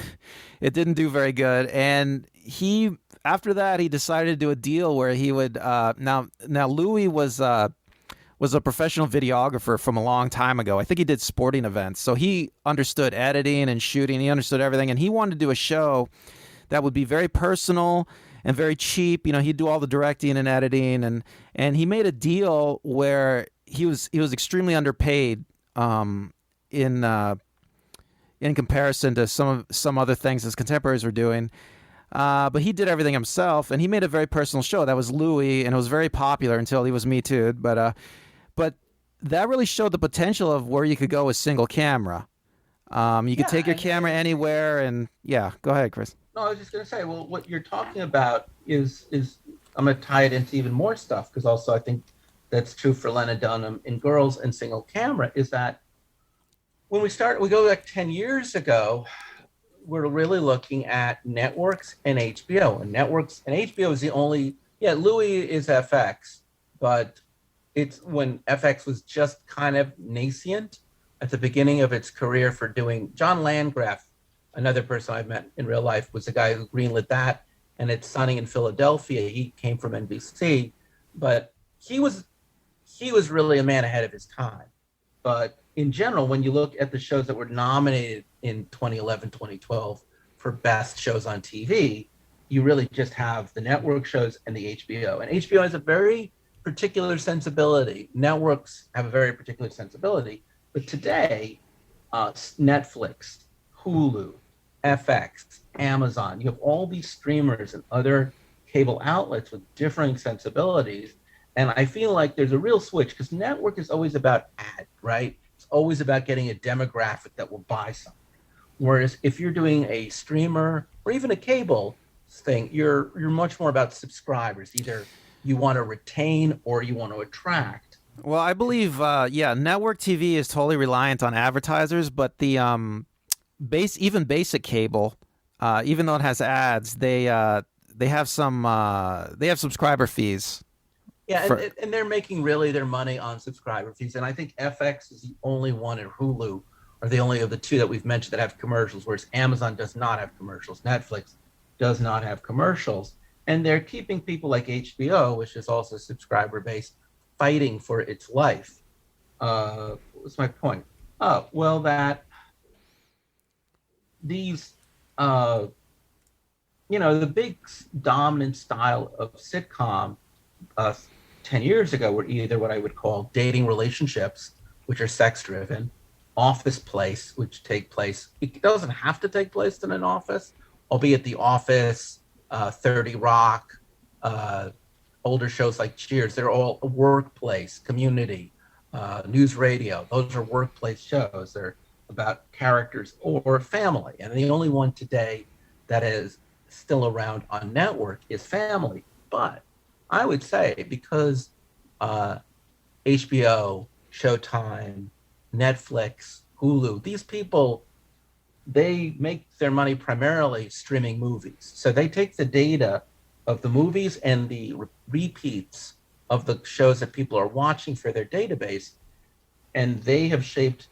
S2: It didn't do very good, and after that he decided to do a deal where he would now Louis was a professional videographer from a long time ago. I think he did sporting events, so he understood editing and shooting. He understood everything, and he wanted to do a show that would be very personal and very cheap. He'd do all the directing and editing, and he made a deal where he was extremely underpaid, in comparison to some other things his contemporaries were doing. But he did everything himself, and he made a very personal show that was Louis, and it was very popular until he was Me Too'd. But that really showed the potential of where you could go with single camera. You could
S1: Yeah,
S2: take your camera anywhere, and yeah, go ahead, Chris.
S1: no, I was just going to say, well, what you're talking about is I'm going to tie it into even more stuff, because also I think that's true for Lena Dunham in Girls and single camera, is that when we go back 10 years ago, we're really looking at networks and HBO. And networks and HBO is the only, yeah, Louis is FX, but it's when FX was just kind of nascent at the beginning of its career for doing. John Landgraf, another person I've met in real life, was the guy who greenlit that. And it's Sunny in Philadelphia. He came from NBC, but he was really a man ahead of his time. But in general, when you look at the shows that were nominated in 2011, 2012 for best shows on TV, you really just have the network shows and the HBO. And HBO has a very particular sensibility. Networks have a very particular sensibility. But today, Netflix, Hulu, FX, Amazon, you have all these streamers and other cable outlets with differing sensibilities. And I feel like there's a real switch, because network is always about ad, right? It's always about getting a demographic that will buy something. Whereas if you're doing a streamer or even a cable thing, you're much more about subscribers. Either you want to retain or you want to attract.
S2: Well, I believe, yeah, network TV is totally reliant on advertisers, but the even basic cable, even though it has ads, they have they have subscriber fees.
S1: Yeah,
S2: For,
S1: and they're making really their money on subscriber fees. And I think FX is the only one, and Hulu are the only of the two that we've mentioned that have commercials, whereas Amazon does not have commercials. Netflix does not have commercials. And they're keeping people like HBO, which is also subscriber based, fighting for its life. What's my point? Oh, well, that these, the big dominant style of sitcom, uh, 10 years ago were either what I would call dating relationships, which are sex driven, office place, which take place, it doesn't have to take place in an office, albeit The Office, 30 Rock, older shows like Cheers, they're all workplace, community, news radio. Those are workplace shows. They're about characters or family. And the only one today that is still around on network is Family. But I would say because HBO, Showtime, Netflix, Hulu, these people, they make their money primarily streaming movies. So they take the data of the movies and the repeats of the shows that people are watching for their database, and they have shaped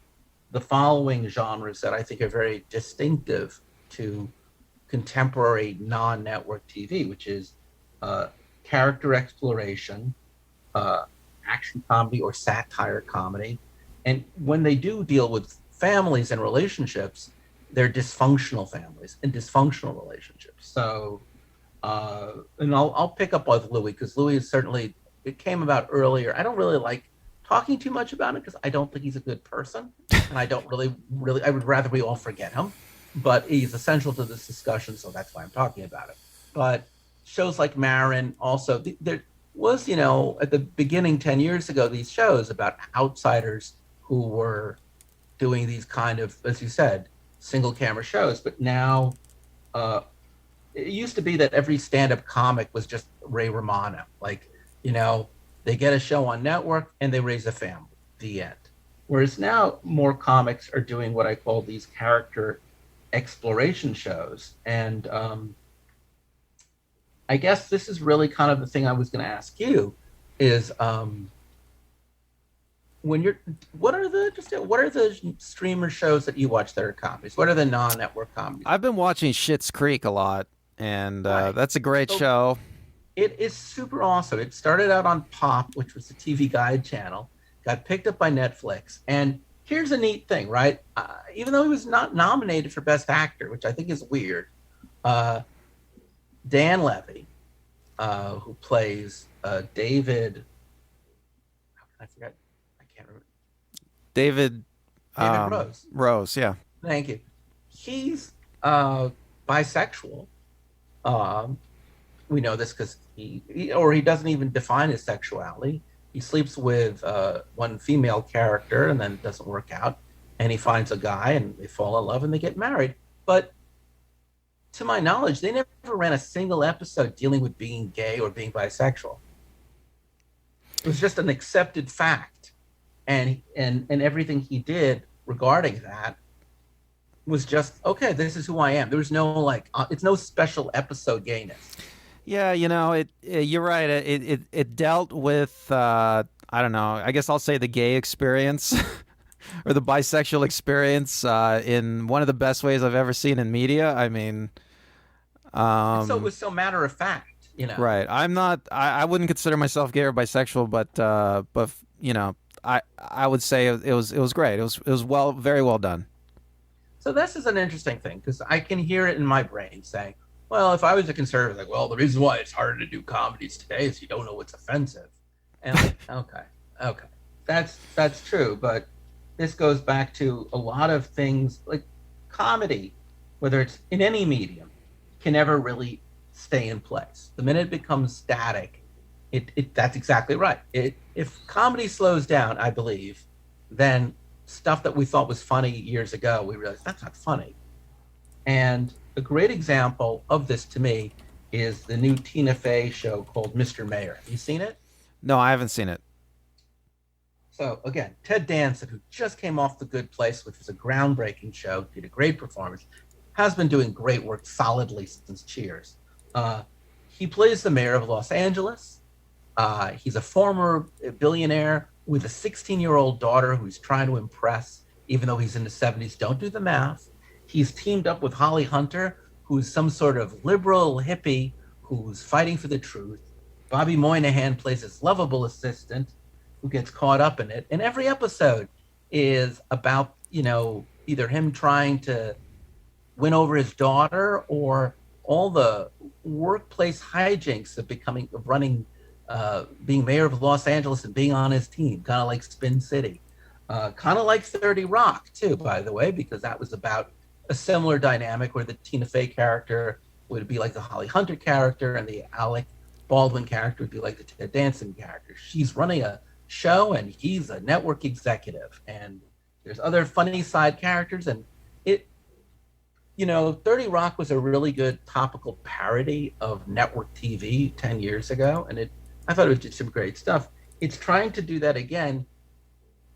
S1: the following genres that I think are very distinctive to contemporary non-network TV, which is character exploration, action comedy or satire comedy. And when they do deal with families and relationships, they're dysfunctional families and dysfunctional relationships. So, and I'll pick up with Louis, because Louis is certainly, it came about earlier. I don't really like talking too much about it because I don't think he's a good person. And I don't really, I would rather we all forget him. But he's essential to this discussion, so that's why I'm talking about it. But shows like Marin also, there was, at the beginning 10 years ago, these shows about outsiders who were doing these kind of, as you said, single camera shows. But now it used to be that every stand-up comic was just Ray Romano. Like, they get a show on network and they raise a family, the end. Whereas now more comics are doing what I call these character exploration shows. And I guess this is really kind of the thing I was going to ask you is what are the streamer shows that you watch that are comedies? What are the non-network comedies?
S2: I've been watching Schitt's Creek a lot, and
S1: Right.
S2: that's a great
S1: So
S2: show.
S1: it is super awesome. It started out on Pop, which was the TV Guide channel, got picked up by Netflix. And here's a neat thing, right? Even though he was not nominated for Best Actor, which I think is weird, Dan Levy, who plays David. I forgot. I can't remember.
S2: David
S1: David Rose.
S2: Rose. Yeah.
S1: Thank you. He's uh, bisexual. Um, we know this because or he doesn't even define his sexuality. He sleeps with one female character and then it doesn't work out. And he finds a guy and they fall in love and they get married. But to my knowledge, they never ran a single episode dealing with being gay or being bisexual. It was just an accepted fact. And everything he did regarding that was just okay. This is who I am. There was no like, it's no special episode gayness.
S2: Yeah, you're right. It dealt with I don't know. I guess I'll say the gay experience or the bisexual experience in one of the best ways I've ever seen in media. I mean,
S1: And so it was so matter of fact.
S2: right. I'm not. I wouldn't consider myself gay or bisexual, but I would say it was great. It was very well done.
S1: So this is an interesting thing because I can hear it in my brain saying, well, if I was a conservative, like, well, the reason why it's harder to do comedies today is you don't know what's offensive. And like, okay, that's true. But this goes back to a lot of things like comedy, whether it's in any medium, can never really stay in place. The minute it becomes static, it that's exactly right. If comedy slows down, I believe, then stuff that we thought was funny years ago, we realized that's not funny. And a great example of this to me is the new Tina Fey show called Mr. Mayor. Have you seen it?
S2: No, I haven't seen it.
S1: So again, Ted Danson, who just came off The Good Place, which was a groundbreaking show, did a great performance, has been doing great work solidly since Cheers. He plays the mayor of Los Angeles. He's a former billionaire with a 16-year-old daughter who he's trying to impress, even though he's in the 70s. Don't do the math. He's teamed up with Holly Hunter, who's some sort of liberal hippie who's fighting for the truth. Bobby Moynihan plays his lovable assistant who gets caught up in it. And every episode is about, either him trying to win over his daughter or all the workplace hijinks of running, being mayor of Los Angeles and being on his team, kind of like Spin City. Kind of like 30 Rock, too, by the way, because that was about a similar dynamic where the Tina Fey character would be like the Holly Hunter character and the Alec Baldwin character would be like the Ted Danson character. She's running a show and he's a network executive. And there's other funny side characters. And 30 Rock was a really good topical parody of network TV 10 years ago. And I thought it was just some great stuff. It's trying to do that again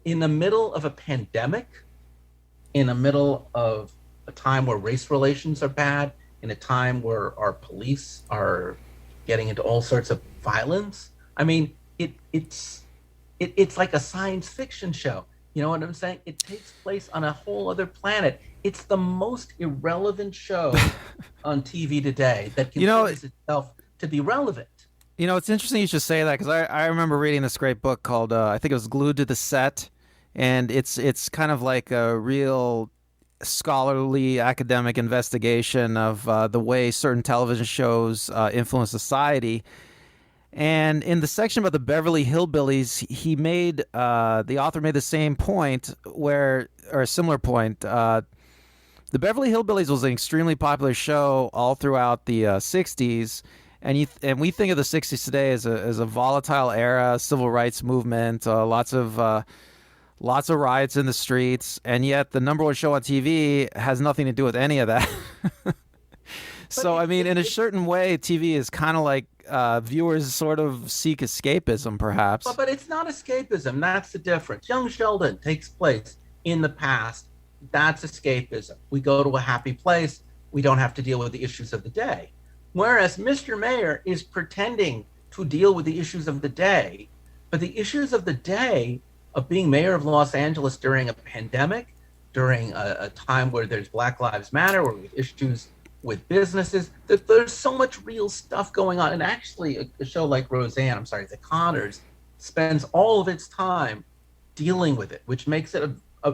S1: in the middle of a pandemic, in the middle of a time where race relations are bad, in a time where our police are getting into all sorts of violence. I mean, it's like a science fiction show. You know what I'm saying? It takes place on a whole other planet. It's the most irrelevant show on TV today that considers itself to be relevant.
S2: It's interesting you should say that because I remember reading this great book called I think it was Glued to the Set, and it's kind of like a real scholarly academic investigation of the way certain television shows influence society. And in the section about the Beverly Hillbillies, the author made the same point or a similar point. The Beverly Hillbillies was an extremely popular show all throughout the 60s. And we think of the 60s today as a volatile era, civil rights movement, lots of riots in the streets, and yet the number one show on TV has nothing to do with any of that. So, I mean, in a certain way, TV is kind of like viewers sort of seek escapism, perhaps.
S1: But it's not escapism. That's the difference. Young Sheldon takes place in the past. That's escapism. We go to a happy place. We don't have to deal with the issues of the day. Whereas Mr. Mayor is pretending to deal with the issues of the day, but the issues of the day of being mayor of Los Angeles during a pandemic, during a time where there's Black Lives Matter, or with issues with businesses, there's so much real stuff going on. And actually, a show like The Conners, spends all of its time dealing with it, which makes it,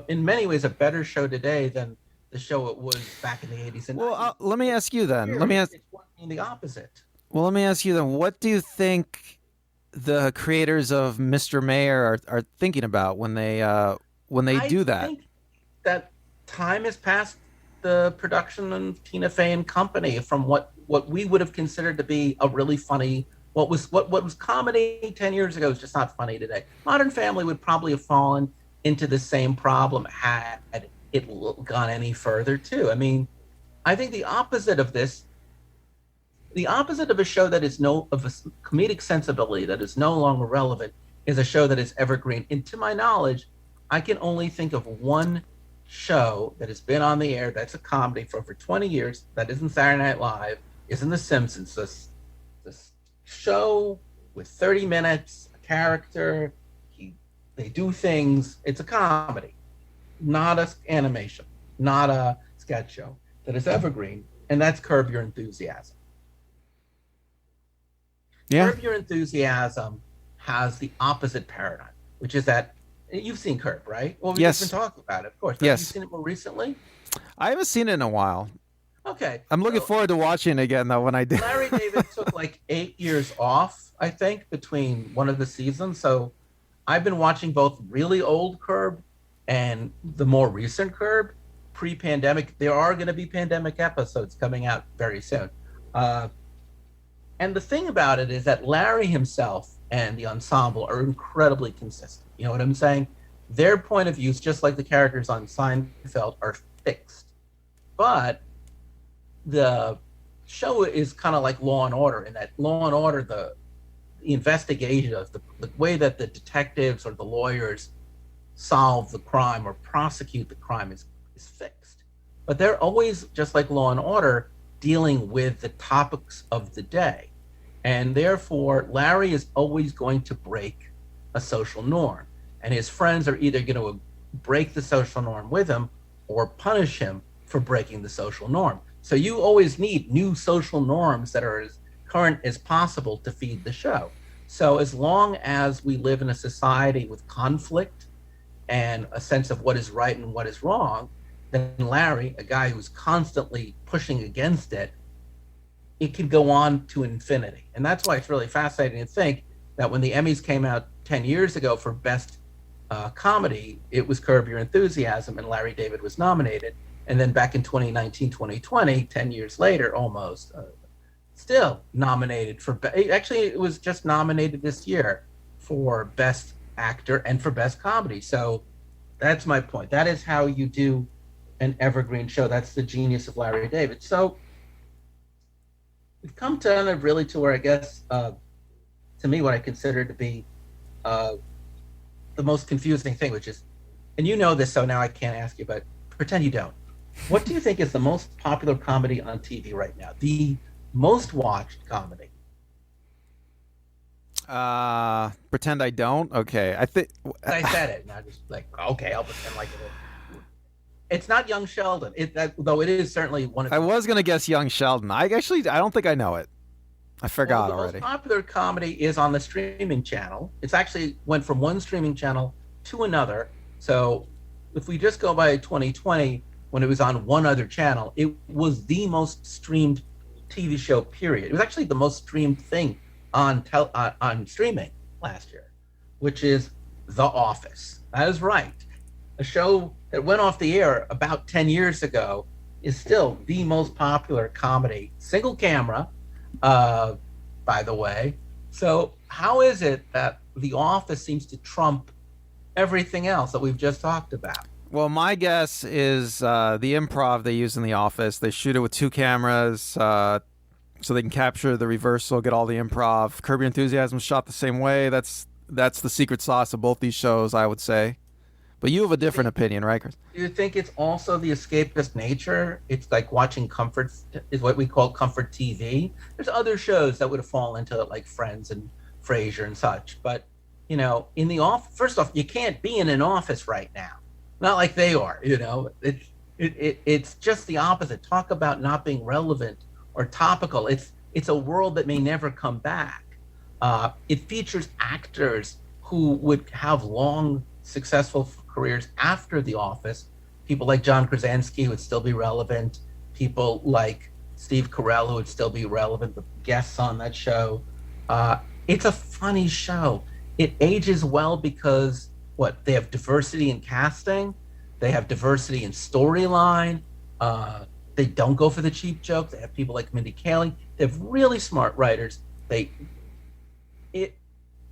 S1: in many ways, a better show today than the show it was back in the 80s and 90s.
S2: Well, let me ask you then.
S1: It's working the opposite.
S2: Well, let me ask you then, what do you think the creators of Mr. Mayor are thinking about when they
S1: I
S2: do that?
S1: think that time has passed the production of Tina Fey and Company from what we would have considered to be a really funny what was comedy 10 years ago is just not funny today. Modern Family would probably have fallen into the same problem had it gone any further too. I mean, I think the opposite of a show that is no of a comedic sensibility that is no longer relevant is a show that is evergreen. And to my knowledge, I can only think of one show that has been on the air that's a comedy for over 20 years that isn't Saturday Night Live, isn't The Simpsons. This show with 30 minutes, a character, they do things. It's a comedy, not a animation, not a sketch show that is evergreen, and that's Curb Your Enthusiasm.
S2: Yeah.
S1: Curb Your Enthusiasm has the opposite paradigm, which is that you've seen Curb, right? Well, we've just been
S2: Yes.
S1: talking about it, of course. Have you
S2: Yes.
S1: seen it more recently?
S2: I haven't seen it in a while.
S1: Okay.
S2: I'm looking
S1: So
S2: forward to watching it again though when I do.
S1: Larry David took like 8 years off, I think, between one of the seasons. So I've been watching both really old Curb and the more recent Curb pre-pandemic. There are going to be pandemic episodes coming out very soon. Uh, And the thing about it is that Larry himself and the ensemble are incredibly consistent. You know what I'm saying? Their point of views, just like the characters on Seinfeld, are fixed. But the show is kind of like Law and Order in that Law and Order, the investigation of the way that the detectives or the lawyers solve the crime or prosecute the crime is fixed. But they're always, just like Law and Order, dealing with the topics of the day. And therefore, Larry is always going to break a social norm. And his friends are either going to break the social norm with him or punish him for breaking the social norm. So you always need new social norms that are as current as possible to feed the show. So as long as we live in a society with conflict and a sense of what is right and what is wrong, then Larry, a guy who's constantly pushing against it, it can go on to infinity. And that's why it's really fascinating to think that when the Emmys came out 10 years ago for Best Comedy, it was Curb Your Enthusiasm, and Larry David was nominated. And then back in 2019, 2020, 10 years later almost, still nominated for, actually, it was just nominated this year for Best Actor and for Best Comedy. So that's my point. That is how you do an evergreen show. That's the genius of Larry David. So we've come to really to where I guess, to me, what I consider to be uh, the most confusing thing, which is, and you know this, so now I can't ask you, but pretend you don't. What do you think is the most popular comedy on TV right now? The most watched comedy?
S2: Pretend I don't. Okay, I think.
S1: I said it, and I just like, okay, I'll pretend like it is. It's not Young Sheldon, though it is certainly one of
S2: I
S1: the
S2: was gonna guess Young Sheldon. I don't think I know it. I
S1: well,
S2: forgot
S1: the most
S2: already.
S1: popular comedy is on the streaming channel. It's actually went from one streaming channel to another. So if we just go by 2020, when it was on one other channel, it was the most streamed TV show. Period. It was actually the most streamed thing on streaming last year, which is The Office. That is right. A show that went off the air about 10 years ago is still the most popular comedy, single camera, uh, by the way. So, how is it that The Office seems to trump everything else that we've just talked about?
S2: Well, my guess is the improv they use in The Office. They shoot it with two cameras, so they can capture the reversal, get all the improv. Curb Your Enthusiasm is shot the same way. That's the secret sauce of both these shows, I would say. But you have a different opinion, right, Chris?
S1: Do you think it's also the escapist nature? It's like watching comfort, is what we call comfort TV. There's other shows that would fall into it, like Friends and Frasier and such. But, in the office, first off, you can't be in an office right now. Not like they are, it's just the opposite. Talk about not being relevant or topical. It's a world that may never come back. It features actors who would have long, successful careers after The Office. People like John Krasinski would still be relevant. People like Steve Carell, who would still be relevant, the guests on that show. Uh, it's a funny show. It ages well because what they have diversity in casting, they have diversity in storyline. Uh, they don't go for the cheap jokes. They have people like Mindy Kaling. They have really smart writers. They it.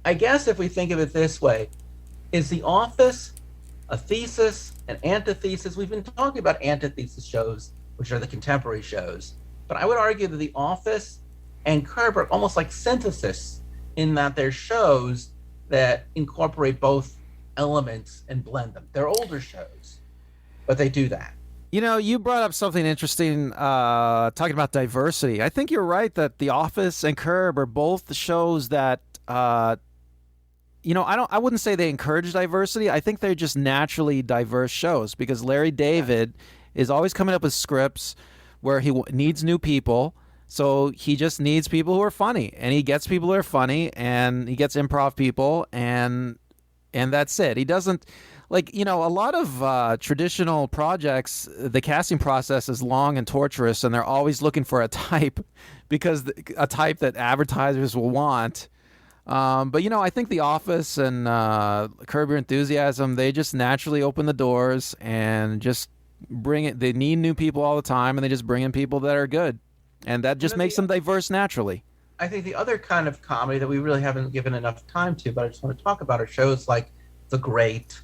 S1: I guess if we think of it this way, is The Office a thesis, an antithesis? We've been talking about antithesis shows, which are the contemporary shows, but I would argue that The Office and Curb are almost like synthesis in that they're shows that incorporate both elements and blend them. They're older shows, but they do that.
S2: You know, you brought up something interesting, talking about diversity. I think you're right that The Office and Curb are both the shows that, I wouldn't say they encourage diversity. I think they're just naturally diverse shows because Larry David is always coming up with scripts where he needs new people. So he just needs people who are funny, and he gets people who are funny, and he gets improv people, and that's it. He doesn't a lot of traditional projects. The casting process is long and torturous, and they're always looking for a type because a type that advertisers will want. But I think The Office and Curb Your Enthusiasm, they just naturally open the doors and just bring it. They need new people all the time, and they just bring in people that are good, and that just makes them diverse naturally.
S1: I think the other kind of comedy that we really haven't given enough time to, but I just want to talk about, are shows like The Great,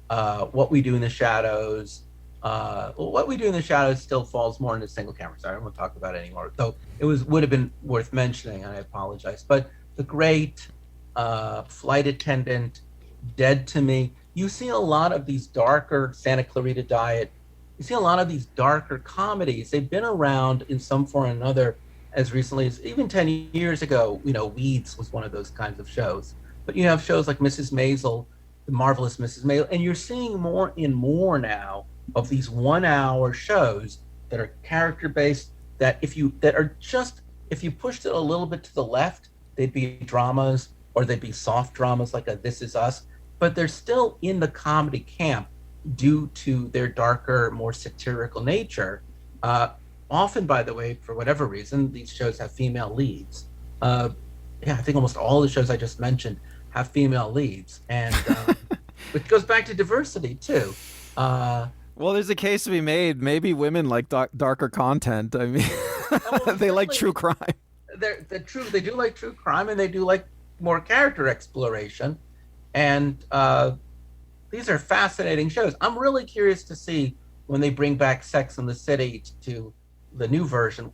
S1: What We Do in the Shadows. What We Do in the Shadows still falls more into single camera. Sorry, I don't want to talk about it anymore. Though it would have been worth mentioning, and I apologize. But The Great, Flight Attendant, Dead to Me. You see a lot of these darker Santa Clarita Diet. You see a lot of these darker comedies. They've been around in some form or another as recently as even 10 years ago. Weeds was one of those kinds of shows. But you have shows like Mrs. Maisel, The Marvelous Mrs. Maisel, and you're seeing more and more now of these 1 hour shows that are character based, that if you pushed it a little bit to the left, they'd be dramas, or they'd be soft dramas like a This Is Us, but they're still in the comedy camp due to their darker, more satirical nature. Often, by the way, for whatever reason, these shows have female leads. I think almost all the shows I just mentioned have female leads, and which goes back to diversity too.
S2: Well, there's a case to be made. Maybe women like darker content. I mean, they like true crime.
S1: They do like true crime, and they do like more character exploration. And these are fascinating shows. I'm really curious to see when they bring back Sex and the City to the new version,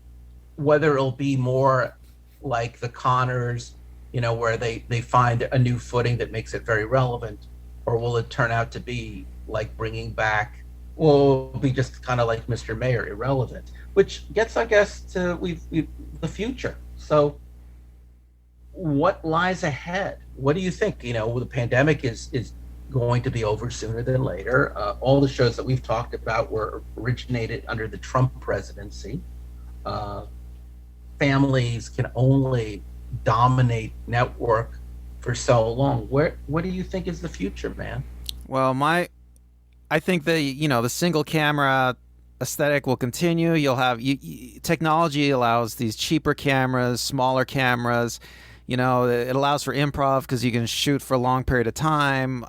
S1: whether it'll be more like the Conners, where they find a new footing that makes it very relevant, or will it turn out to be like bringing back, will be just kind of like Mr. Mayor, irrelevant, which gets, I guess, to the future. So what lies ahead? What do you think? The pandemic is going to be over sooner than later. All the shows that we've talked about were originated under the Trump presidency. Families can only dominate network for so long. What do you think is the future, man?
S2: Well, I think the single camera aesthetic will continue. You'll have technology allows these cheaper cameras, smaller cameras. It allows for improv because you can shoot for a long period of time.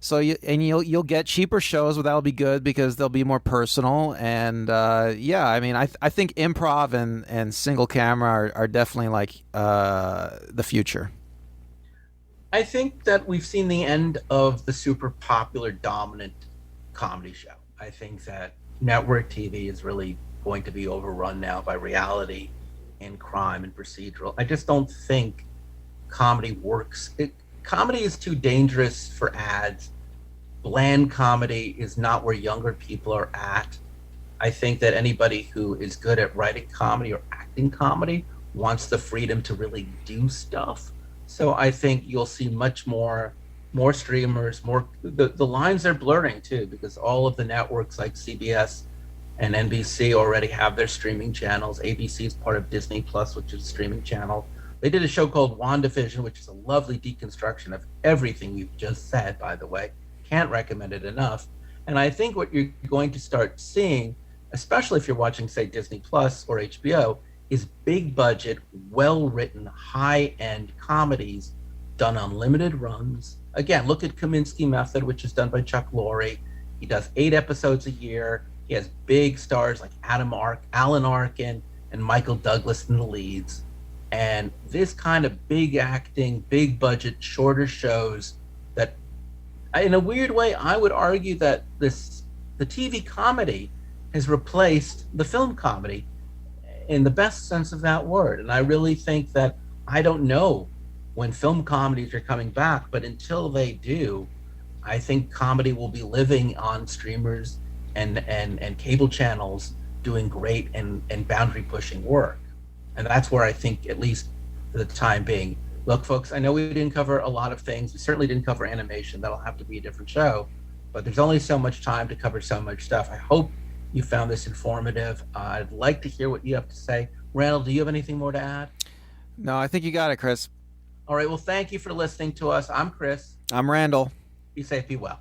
S2: You'll get cheaper shows, but that'll be good because they'll be more personal. And I think improv and single camera are definitely like the future.
S1: I think that we've seen the end of the super popular dominant comedy show. I think that network TV is really going to be overrun now by reality and crime and procedural. I just don't think comedy works. Comedy is too dangerous for ads. Bland comedy is not where younger people are at. I think that anybody who is good at writing comedy or acting comedy wants the freedom to really do stuff. So I think you'll see much more streamers, the lines are blurring too, because all of the networks like CBS and NBC already have their streaming channels. ABC is part of Disney Plus, which is a streaming channel. They did a show called WandaVision, which is a lovely deconstruction of everything you've just said, by the way. Can't recommend it enough. And I think what you're going to start seeing especially if you're watching, say, Disney Plus or HBO, is big budget, well written, high end comedies done on limited runs. Again, look at Kaminsky Method, which is done by Chuck Lorre. He does 8 episodes a year. He has big stars like Alan Arkin, and Michael Douglas in the leads. And this kind of big acting, big budget, shorter shows that, in a weird way, I would argue that the TV comedy has replaced the film comedy in the best sense of that word. And I really think that I don't know when film comedies are coming back, but until they do, I think comedy will be living on streamers and cable channels doing great and boundary pushing work. And that's where I think, at least for the time being, look, folks, I know we didn't cover a lot of things. We certainly didn't cover animation. That'll have to be a different show. But there's only so much time to cover so much stuff. I hope you found this informative. I'd like to hear what you have to say. Randall, do you have anything more to add?
S2: No, I think you got it, Chris.
S1: All right. Well, thank you for listening to us. I'm Chris.
S2: I'm Randall.
S1: Be safe, be well.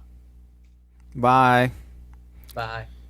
S2: Bye.
S1: Bye.